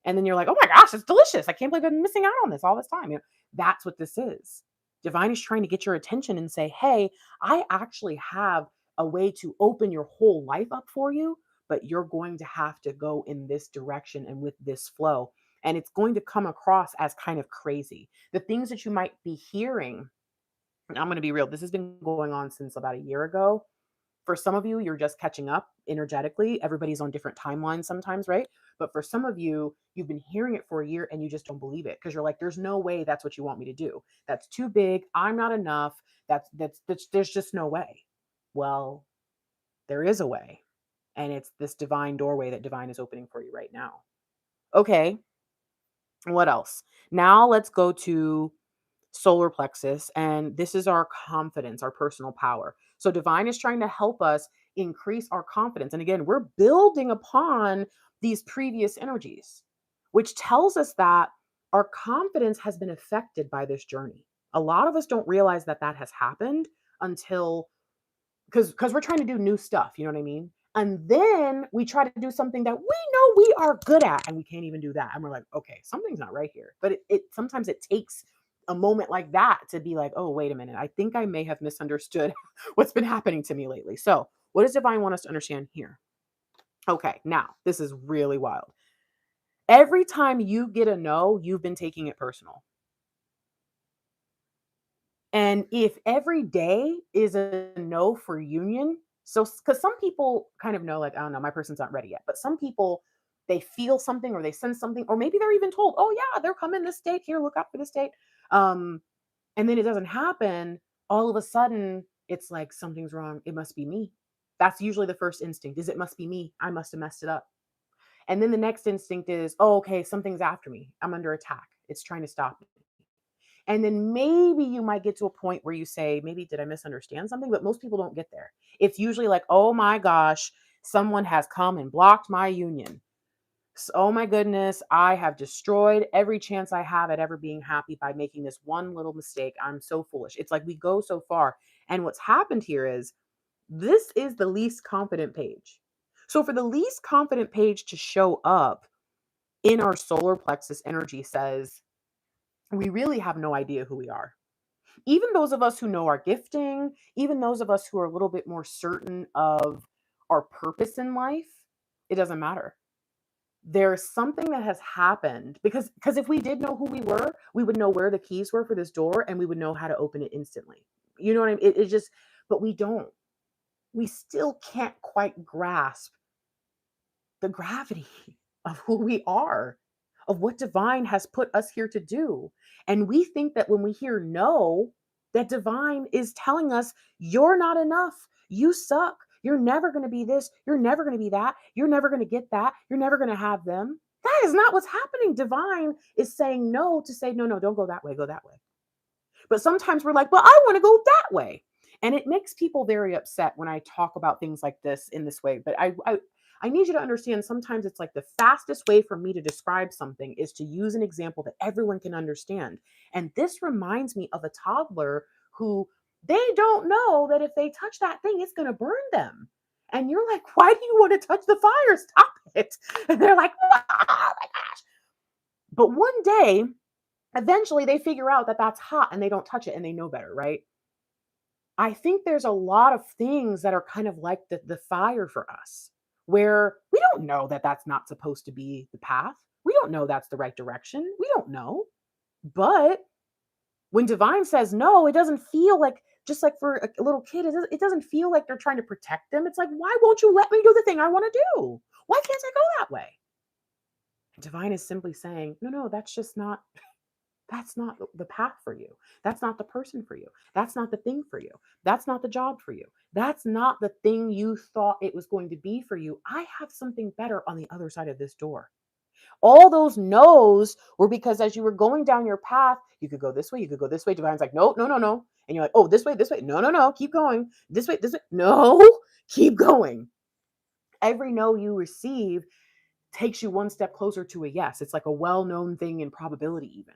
And then you're like, "Oh my gosh, it's delicious. I can't believe I've been missing out on this all this time." That's what this is. Divine is trying to get your attention and say, "Hey, I actually have a way to open your whole life up for you, but you're going to have to go in this direction and with this flow." And it's going to come across as kind of crazy. The things that you might be hearing, I'm going to be real, this has been going on since about a year ago. For some of you, you're just catching up energetically. Everybody's on different timelines sometimes, right? But for some of you, you've been hearing it for a year and you just don't believe it because you're like, there's no way that's what you want me to do. That's too big. I'm not enough. That's there's just no way. Well, there is a way. And it's this divine doorway that divine is opening for you right now. Okay, what else? Now let's go to solar plexus, and this is our confidence, our personal power. So divine is trying to help us increase our confidence. And again, we're building upon these previous energies, which tells us that our confidence has been affected by this journey. A lot of us don't realize that that has happened until because we're trying to do new stuff, you know what I mean? And then we try to do something that we know we are good at, and we can't even do that. And we're like, okay, something's not right here. But it sometimes it takes a moment like that to be like, oh, wait a minute. I think I may have misunderstood what's been happening to me lately. So, what does divine want us to understand here? Okay, now this is really wild. Every time you get a no, you've been taking it personal. And if every day is a no for union, so because some people kind of know, like, I don't know, my person's not ready yet. But some people, they feel something or they sense something, or maybe they're even told, oh, yeah, they're coming this date. Here, look out for this date. Um, and then it doesn't happen. All of a sudden, it's like something's wrong. It must be me. That's usually the first instinct is it must be me. I must have messed it up. And then the next instinct is, oh, okay, something's after me. I'm under attack. It's trying to stop me. And then maybe you might get to a point where you say, maybe did I misunderstand something? But most people don't get there. It's usually like, oh my gosh, someone has come and blocked my union. Oh my goodness, I have destroyed every chance I have at ever being happy by making this one little mistake. I'm so foolish. It's like we go so far. And what's happened here is this is the least confident page. So for the least confident page to show up in our solar plexus energy says, we really have no idea who we are. Even those of us who know our gifting, even those of us who are a little bit more certain of our purpose in life, it doesn't matter. There's something that has happened because if we did know who we were, we would know where the keys were for this door and we would know how to open it instantly. You know what I mean? It's just, but we don't. We still can't quite grasp the gravity of who we are, of what divine has put us here to do. And we think that when we hear no, that divine is telling us, you're not enough. You suck. You're never going to be this. You're never going to be that. You're never going to get that. You're never going to have them. That is not what's happening. Divine is saying no to say, no, no, don't go that way. Go that way. But sometimes we're like, well, I want to go that way. And it makes people very upset when I talk about things like this in this way. But I need you to understand sometimes it's like the fastest way for me to describe something is to use an example that everyone can understand. And this reminds me of a toddler who they don't know that if they touch that thing, it's going to burn them. And you're like, why do you want to touch the fire? Stop it. And they're like, oh my gosh. But one day, eventually they figure out that that's hot and they don't touch it and they know better, right? I think there's a lot of things that are kind of like the fire for us, where we don't know that that's not supposed to be the path. We don't know that's the right direction. We don't know. But when divine says no, it doesn't feel like, just like for a little kid, it doesn't feel like they're trying to protect them. It's like, why won't you let me do the thing I want to do? Why can't I go that way? Divine is simply saying, no, no, that's not the path for you. That's not the person for you. That's not the thing for you. That's not the job for you. That's not the thing you thought it was going to be for you. I have something better on the other side of this door. All those no's were because as you were going down your path, you could go this way, you could go this way. Divine's like, no, no, no, no. And you're like, oh, this way. No, no, no. Keep going. This way. No, keep going. Every no you receive takes you one step closer to a yes. It's like a well known thing in probability, even.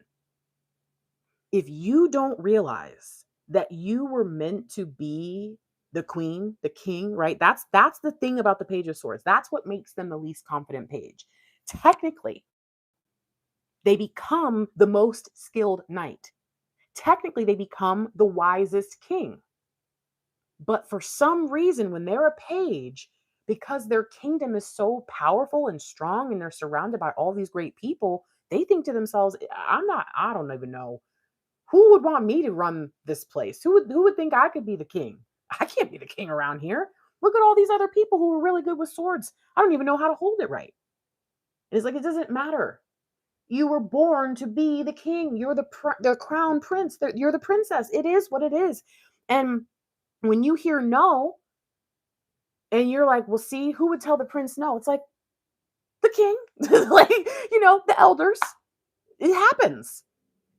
If you don't realize that you were meant to be the queen, the king, right? That's the thing about the Page of Swords. That's what makes them the least confident page. Technically, they become the most skilled knight. Technically, they become the wisest king. But for some reason, when they're a page, because their kingdom is so powerful and strong and they're surrounded by all these great people, they think to themselves, I don't even know. Who would want me to run this place? Who would think I could be the king? I can't be the king around here. Look at all these other people who are really good with swords. I don't even know how to hold it right. And it's like, it doesn't matter. You were born to be the king. You're the crown prince. You're the princess. It is what it is. And when you hear no, and you're like, well, see, who would tell the prince no? It's like the king, like, the elders. It happens.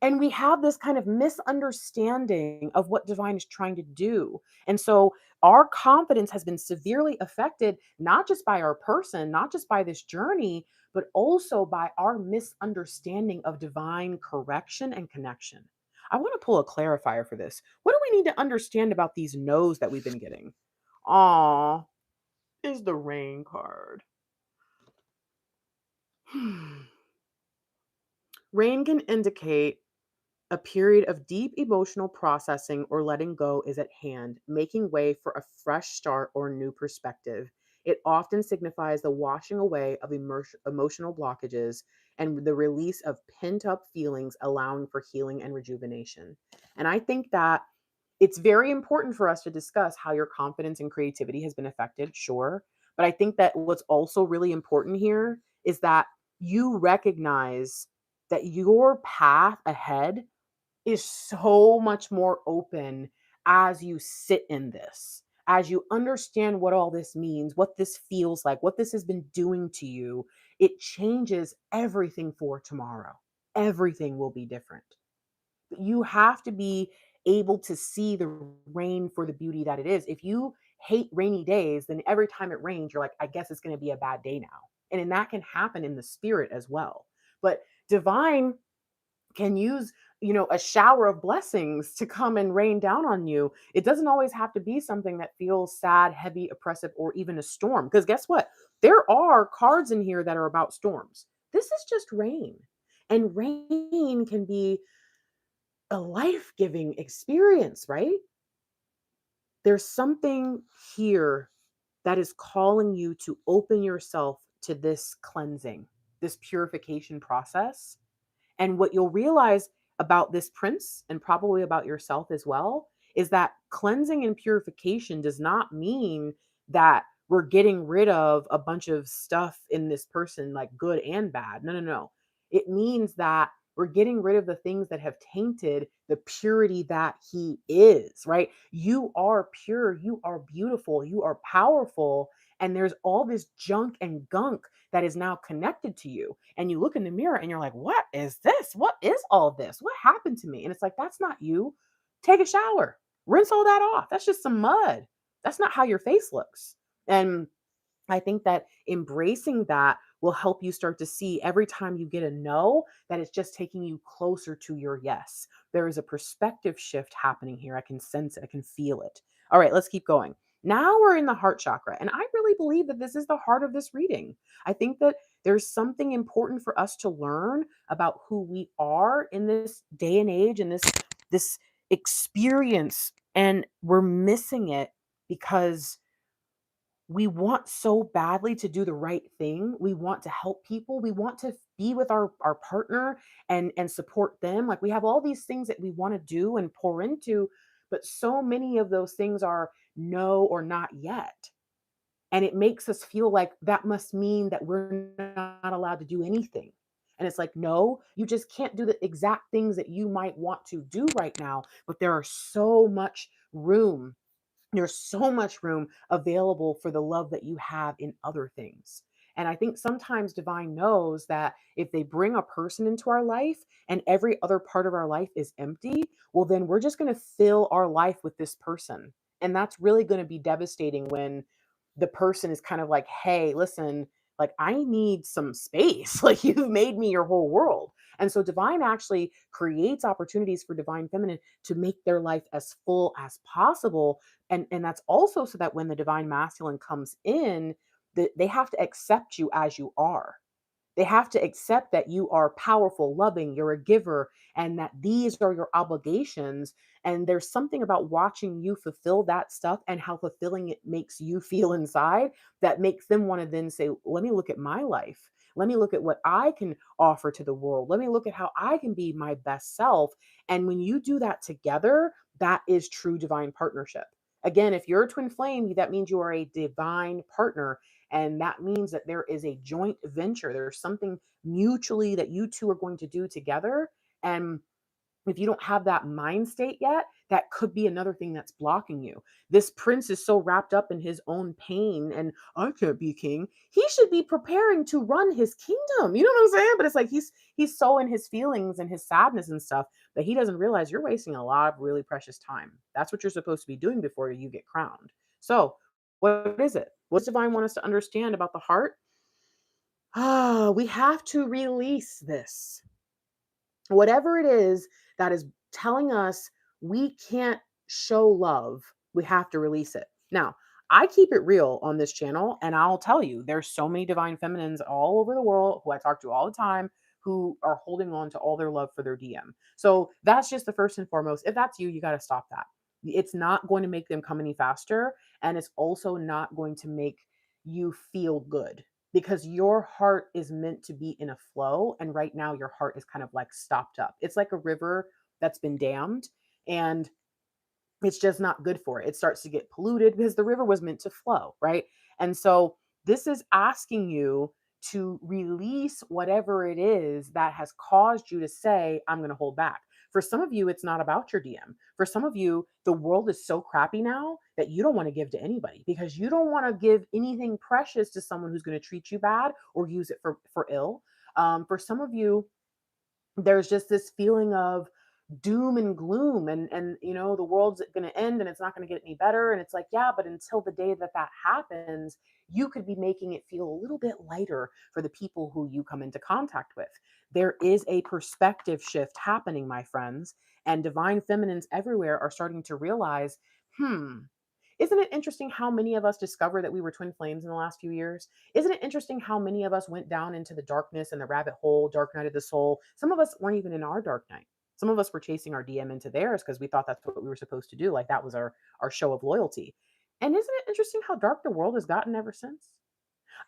And we have this kind of misunderstanding of what divine is trying to do. And so our confidence has been severely affected, not just by our person, not just by this journey, but also by our misunderstanding of divine correction and connection. I want to pull a clarifier for this. What do we need to understand about these no's that we've been getting? Aw, is the rain card. Rain can indicate a period of deep emotional processing or letting go is at hand, making way for a fresh start or new perspective. It often signifies the washing away of emotional blockages and the release of pent up feelings, allowing for healing and rejuvenation. And I think that it's very important for us to discuss how your confidence and creativity has been affected, sure. But I think that what's also really important here is that you recognize that your path ahead is so much more open as you sit in this, as you understand what all this means, what this feels like, what this has been doing to you. It changes everything for tomorrow. Everything will be different. You have to be able to see the rain for the beauty that it is. If you hate rainy days, then every time it rains, you're like, I guess it's going to be a bad day now. And that can happen in the spirit as well. But divine can use, a shower of blessings to come and rain down on you. It doesn't always have to be something that feels sad, heavy, oppressive, or even a storm. Because guess what? There are cards in here that are about storms. This is just rain. And rain can be a life-giving experience, right? There's something here that is calling you to open yourself to this cleansing, this purification process. And what you'll realize about this prince and probably about yourself as well is that cleansing and purification does not mean that we're getting rid of a bunch of stuff in this person, like good and bad. No, no, no. It means that we're getting rid of the things that have tainted the purity that he is, right? You are pure, you are beautiful, you are powerful, and there's all this junk and gunk that is now connected to you. And you look in the mirror and you're like, what is this? What is all this? What happened to me? And it's like, that's not you. Take a shower, rinse all that off. That's just some mud. That's not how your face looks. And I think that embracing that will help you start to see every time you get a no that it's just taking you closer to your yes. There is a perspective shift happening here. I can sense it, I can feel it. All right, let's keep going. Now we're in the heart chakra, and I really believe that this is the heart of this reading. I think that there's something important for us to learn about who we are in this day and age and this experience, and we're missing it because we want so badly to do the right thing. We want to help people. We want to be with our partner and support them. Like we have all these things that we want to do and pour into, but so many of those things are no or not yet. And it makes us feel like that must mean that we're not allowed to do anything. And it's like, no, you just can't do the exact things that you might want to do right now, but there are so much room, there's so much room available for the love that you have in other things. And I think sometimes divine knows that if they bring a person into our life and every other part of our life is empty, well, then we're just going to fill our life with this person. And that's really going to be devastating when the person is kind of like, hey, listen, like I need some space. Like you've made me your whole world. And so divine actually creates opportunities for divine feminine to make their life as full as possible, and that's also so that when the divine masculine comes in, they have to accept you as you are. They have to accept that you are powerful, loving, you're a giver, and that these are your obligations. And there's something about watching you fulfill that stuff and how fulfilling it makes you feel inside that makes them want to then say, let me look at my life. Let me look at what I can offer to the world. Let me look at how I can be my best self. And when you do that together, that is true divine partnership. Again, if you're a twin flame, that means you are a divine partner, and that means that there is a joint venture. There's something mutually that you two are going to do together. And if you don't have that mind state yet, that could be another thing that's blocking you. This prince is so wrapped up in his own pain and I can't be king. He should be preparing to run his kingdom. You know what I'm saying? But it's like he's so in his feelings and his sadness and stuff that he doesn't realize you're wasting a lot of really precious time. That's what you're supposed to be doing before you get crowned. So, what is it? What does divine want us to understand about the heart? We have to release this. Whatever it is that is telling us we can't show love, we have to release it. Now, I keep it real on this channel, and I'll tell you, there's so many divine feminines all over the world who I talk to all the time who are holding on to all their love for their DM. So that's just the first and foremost. If that's you, you got to stop that. It's not going to make them come any faster, and it's also not going to make you feel good because your heart is meant to be in a flow, and right now your heart is kind of like stopped up. It's like a river that's been dammed, and it's just not good for it. It starts to get polluted because the river was meant to flow, right? And so this is asking you to release whatever it is that has caused you to say, I'm going to hold back. For some of you, it's not about your DM. For some of you, the world is so crappy now that you don't want to give to anybody because you don't want to give anything precious to someone who's going to treat you bad or use it for ill. For some of you, there's just this feeling of doom and gloom, and the world's going to end and it's not going to get any better, and it's like, yeah, but until the day that that happens, you could be making it feel a little bit lighter for the people who you come into contact with. There is a perspective shift happening, my friends, and divine feminines everywhere are starting to realize, isn't it interesting how many of us discovered that we were twin flames in the last few years? Isn't it interesting how many of us went down into the darkness and the rabbit hole, dark night of the soul? Some of us weren't even in our dark night. Some of us were chasing our DM into theirs because we thought that's what we were supposed to do. Like that was our show of loyalty. And isn't it interesting how dark the world has gotten ever since?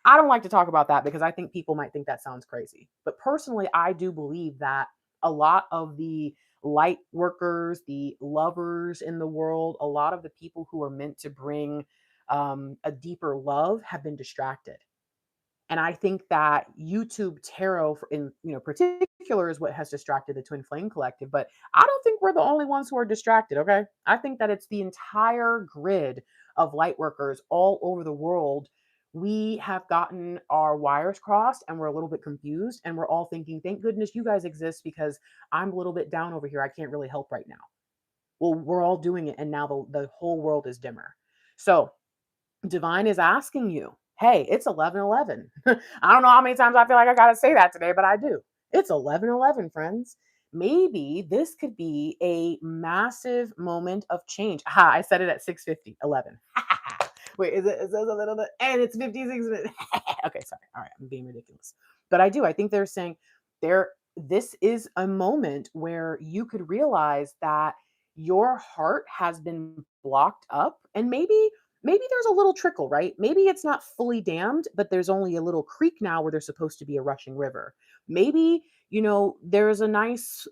I don't like to talk about that because I think people might think that sounds crazy. But personally, I do believe that a lot of the light workers, the lovers in the world, a lot of the people who are meant to bring a deeper love have been distracted. And I think that YouTube tarot, in particular, is what has distracted the Twin Flame Collective. But I don't think we're the only ones who are distracted. Okay, I think that it's the entire grid of light workers all over the world. We have gotten our wires crossed, and we're a little bit confused, and we're all thinking, "Thank goodness you guys exist because I'm a little bit down over here. I can't really help right now." Well, we're all doing it, and now the whole world is dimmer. So, Divine is asking you, Hey, it's 11:11. I don't know how many times I feel like I got to say that today, but I do. It's 11:11, friends. Maybe this could be a massive moment of change. Ha, I said it at 6:50, 11. Wait, is it a little bit? And it's 56 minutes. Okay, sorry. All right, I'm being ridiculous. But I do. I think they're saying there this is a moment where you could realize that your heart has been blocked up, and maybe there's a little trickle, right? Maybe it's not fully dammed, but there's only a little creek now where there's supposed to be a rushing river. Maybe, there's a nice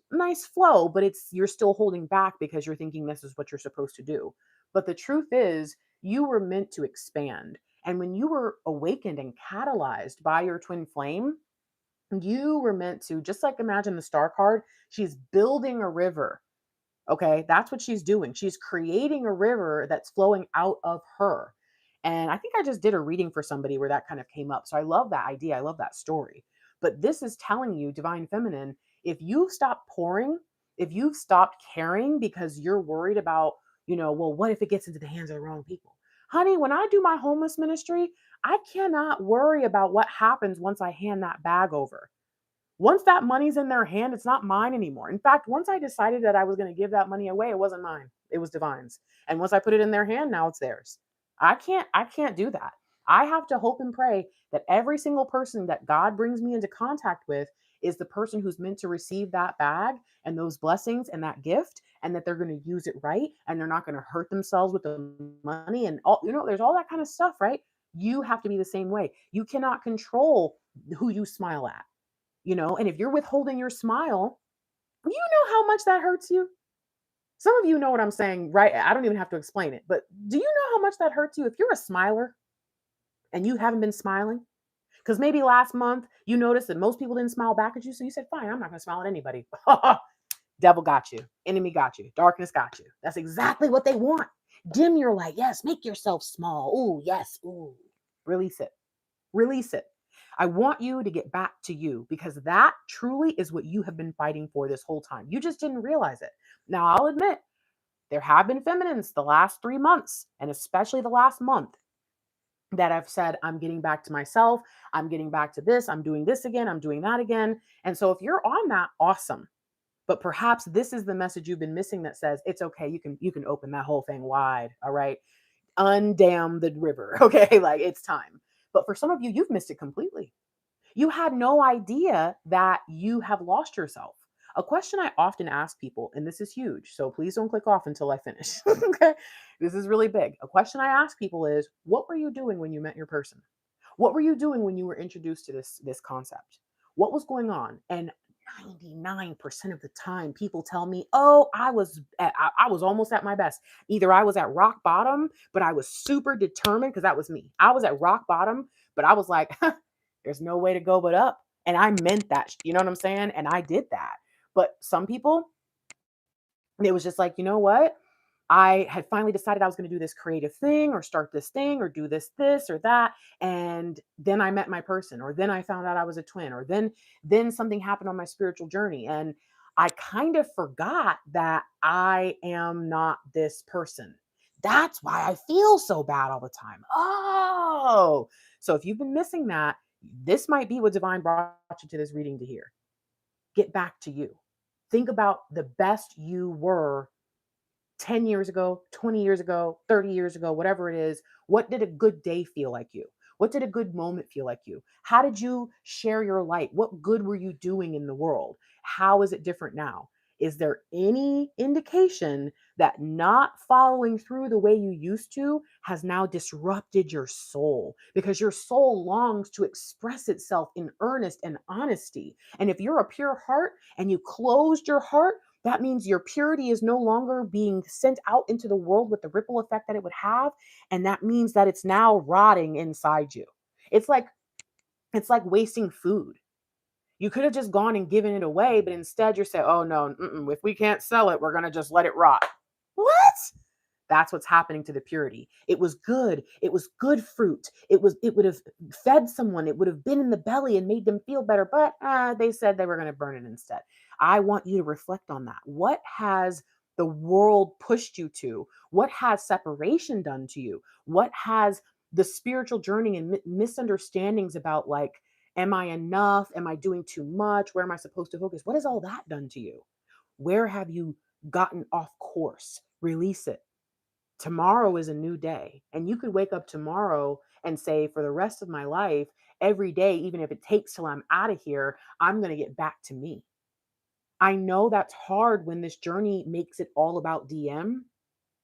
flow, but it's you're still holding back because you're thinking this is what you're supposed to do. But the truth is, you were meant to expand. And when you were awakened and catalyzed by your twin flame, you were meant to, just like imagine the star card, she's building a river. Okay, that's what she's doing. She's creating a river that's flowing out of her. And I think I just did a reading for somebody where that kind of came up. So I love that idea. I love that story. But this is telling you, Divine Feminine, if you've stopped pouring, if you've stopped caring because you're worried about, well, what if it gets into the hands of the wrong people? Honey, when I do my homeless ministry, I cannot worry about what happens once I hand that bag over. Once that money's in their hand, it's not mine anymore. In fact, once I decided that I was going to give that money away, it wasn't mine. It was Divine's. And once I put it in their hand, now it's theirs. I can't do that. I have to hope and pray that every single person that God brings me into contact with is the person who's meant to receive that bag and those blessings and that gift, and that they're going to use it right, and they're not going to hurt themselves with the money and all, there's all that kind of stuff, right? You have to be the same way. You cannot control who you smile at. And if you're withholding your smile, you know how much that hurts you. Some of you know what I'm saying, right? I don't even have to explain it, but do you know how much that hurts you if you're a smiler and you haven't been smiling? Because maybe last month you noticed that most people didn't smile back at you, so you said, fine, I'm not going to smile at anybody. Devil got you, enemy got you, darkness got you. That's exactly what they want. Dim your light. Yes, make yourself small. Ooh, yes. Ooh, release it. Release it. I want you to get back to you, because that truly is what you have been fighting for this whole time. You just didn't realize it. Now, I'll admit, there have been feminines the last 3 months, and especially the last month, that have said, I'm getting back to myself. I'm getting back to this. I'm doing this again. I'm doing that again. And so if you're on that, awesome. But perhaps this is the message you've been missing that says it's okay. You can open that whole thing wide. All right. Undam the river. Okay. Like, it's time. But for some of you, you've missed it completely. You had no idea that you have lost yourself. A question I often ask people, and this is huge, so please don't click off until I finish. Okay. This is really big. A question I ask people is, what were you doing when you met your person? What were you doing when you were introduced to this concept? What was going on? And 99% of the time people tell me, oh, I was almost at my best. Either I was at rock bottom, but I was super determined, because that was me. I was at rock bottom, but I was like, there's no way to go but up. And I meant that. You know what I'm saying? And I did that. But some people, it was just like, you know what? I had finally decided I was going to do this creative thing, or start this thing, or do this or that. And then I met my person, or then I found out I was a twin, or then something happened on my spiritual journey. And I kind of forgot that I am not this person. That's why I feel so bad all the time. Oh, so if you've been missing that, this might be what Divine brought you to this reading to hear. Get back to you. Think about the best you were 10 years ago, 20 years ago, 30 years ago, whatever it is. What did a good day feel like you? What did a good moment feel like you? How did you share your light? What good were you doing in the world? How is it different now? Is there any indication that not following through the way you used to has now disrupted your soul? Because your soul longs to express itself in earnest and honesty. And if you're a pure heart and you closed your heart, that means your purity is no longer being sent out into the world with the ripple effect that it would have. And that means that it's now rotting inside you. It's like wasting food. You could have just gone and given it away, but instead you're saying, oh no, if we can't sell it, we're going to just let it rot. What? That's what's happening to the purity. It was good. It was good fruit. It would have fed someone. It would have been in the belly and made them feel better. But they said they were going to burn it instead. I want you to reflect on that. What has the world pushed you to? What has separation done to you? What has the spiritual journey and misunderstandings about like, am I enough? Am I doing too much? Where am I supposed to focus? What has all that done to you? Where have you gotten off course? Release it. Tomorrow is a new day. And you could wake up tomorrow and say, for the rest of my life, every day, even if it takes till I'm out of here, I'm going to get back to me. I know that's hard when this journey makes it all about DM,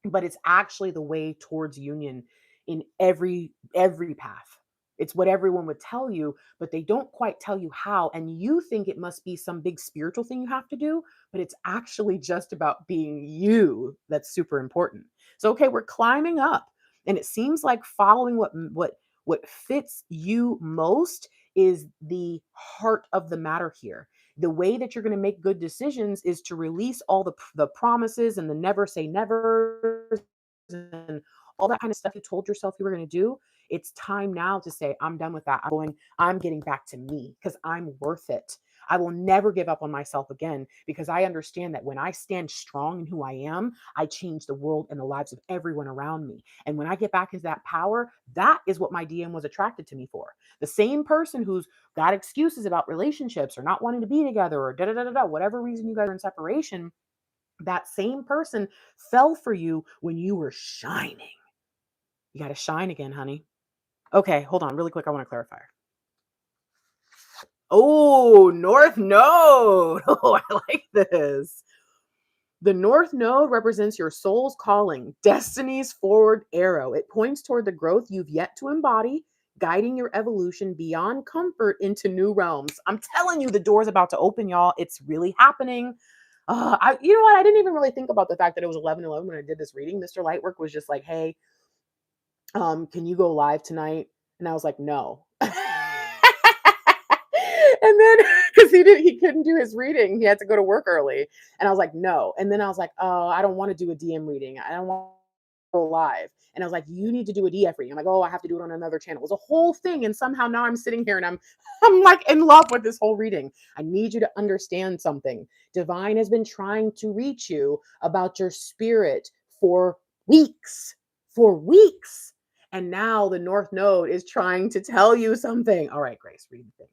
but it's actually the way towards union in every path. It's what everyone would tell you, but they don't quite tell you how, and you think it must be some big spiritual thing you have to do, but it's actually just about being you that's super important. So okay, we're climbing up, and it seems like following what fits you most is the heart of the matter here. The way that you're going to make good decisions is to release all the promises and the never say never and all that kind of stuff you told yourself you were going to do. It's time now to say, I'm done with that. I'm getting back to me because I'm worth it. I will never give up on myself again because I understand that when I stand strong in who I am, I change the world and the lives of everyone around me. And when I get back into that power, that is what my DM was attracted to me for. The same person who's got excuses about relationships or not wanting to be together or da da da da da, whatever reason you guys are in separation, that same person fell for you when you were shining. You got to shine again, honey. Okay, hold on really quick. I want to clarify. Oh, North Node. Oh, I like this. The North Node represents your soul's calling, destiny's forward arrow. It points toward the growth you've yet to embody, guiding your evolution beyond comfort into new realms. I'm telling you, the door's about to open, y'all. It's really happening. You know what? I didn't even really think about the fact that it was 11:11 when I did this reading. Mr. Lightwork was just like, "Hey, can you go live tonight?" And I was like, "No." And then because he couldn't do his reading, he had to go to work early, and I was like, "No." And then I was like, "Oh, I don't want to do a DM reading. I don't want to go live." And I was like, "You need to do a DF reading." I'm like, "Oh, I have to do it on another channel." It was a whole thing, and somehow now I'm sitting here and I'm like in love with this whole reading. I need you to understand something. Divine has been trying to reach you about your spirit for weeks. For weeks. And now the North Node is trying to tell you something. All right, Grace, read the thing.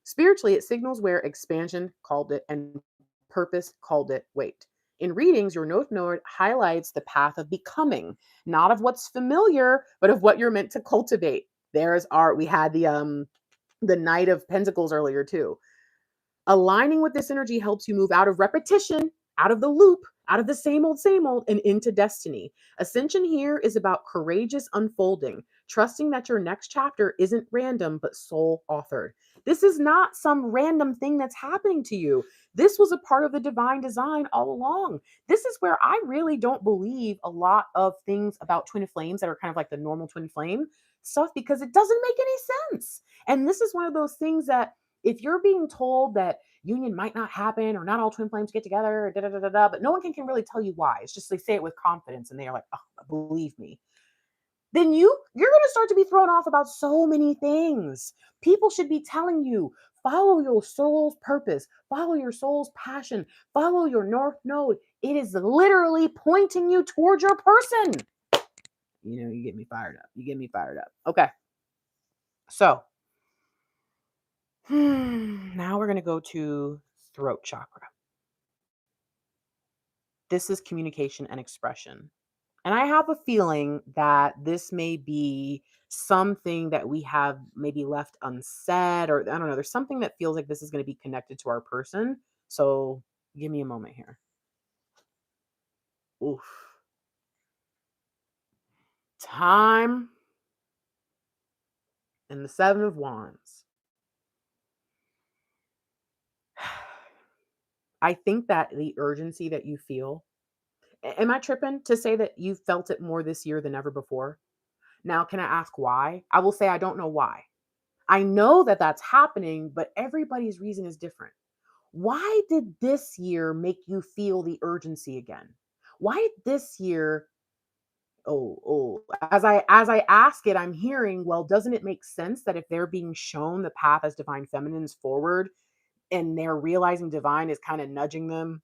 Spiritually, it signals where expansion called it and purpose called it wait. In readings, your North Node highlights the path of becoming, not of what's familiar, but of what you're meant to cultivate. There's our we had the Knight of Pentacles earlier too. Aligning with this energy helps you move out of repetition, out of the loop, out of the same old, and into destiny. Ascension here is about courageous unfolding, trusting that your next chapter isn't random but soul authored. This is not some random thing that's happening to you. This was a part of the divine design all along. This is where I really don't believe a lot of things about twin flames that are kind of like the normal twin flame stuff because it doesn't make any sense. And this is one of those things that if you're being told that union might not happen or not all twin flames get together, da, da, da, da, da, but no one can really tell you why. It's just they say it with confidence and they are like, oh, believe me. Then you're going to start to be thrown off about so many things. People should be telling you, follow your soul's purpose, follow your soul's passion, follow your North Node. It is literally pointing you towards your person. You know, you get me fired up. You get me fired up. Okay. So now we're going to go to throat chakra. This is communication and expression. And I have a feeling that this may be something that we have maybe left unsaid, or I don't know. There's something that feels like this is going to be connected to our person. So give me a moment here. Oof. Time and the Seven of Wands. I think that the urgency that you feel, am I tripping to say that you felt it more this year than ever before? Now, can I ask why? I will say I don't know why. I know that that's happening, but everybody's reason is different. Why did this year make you feel the urgency again? Why did this year, as I ask it, I'm hearing, well, doesn't it make sense that if they're being shown the path as divine feminines forward and they're realizing divine is kind of nudging them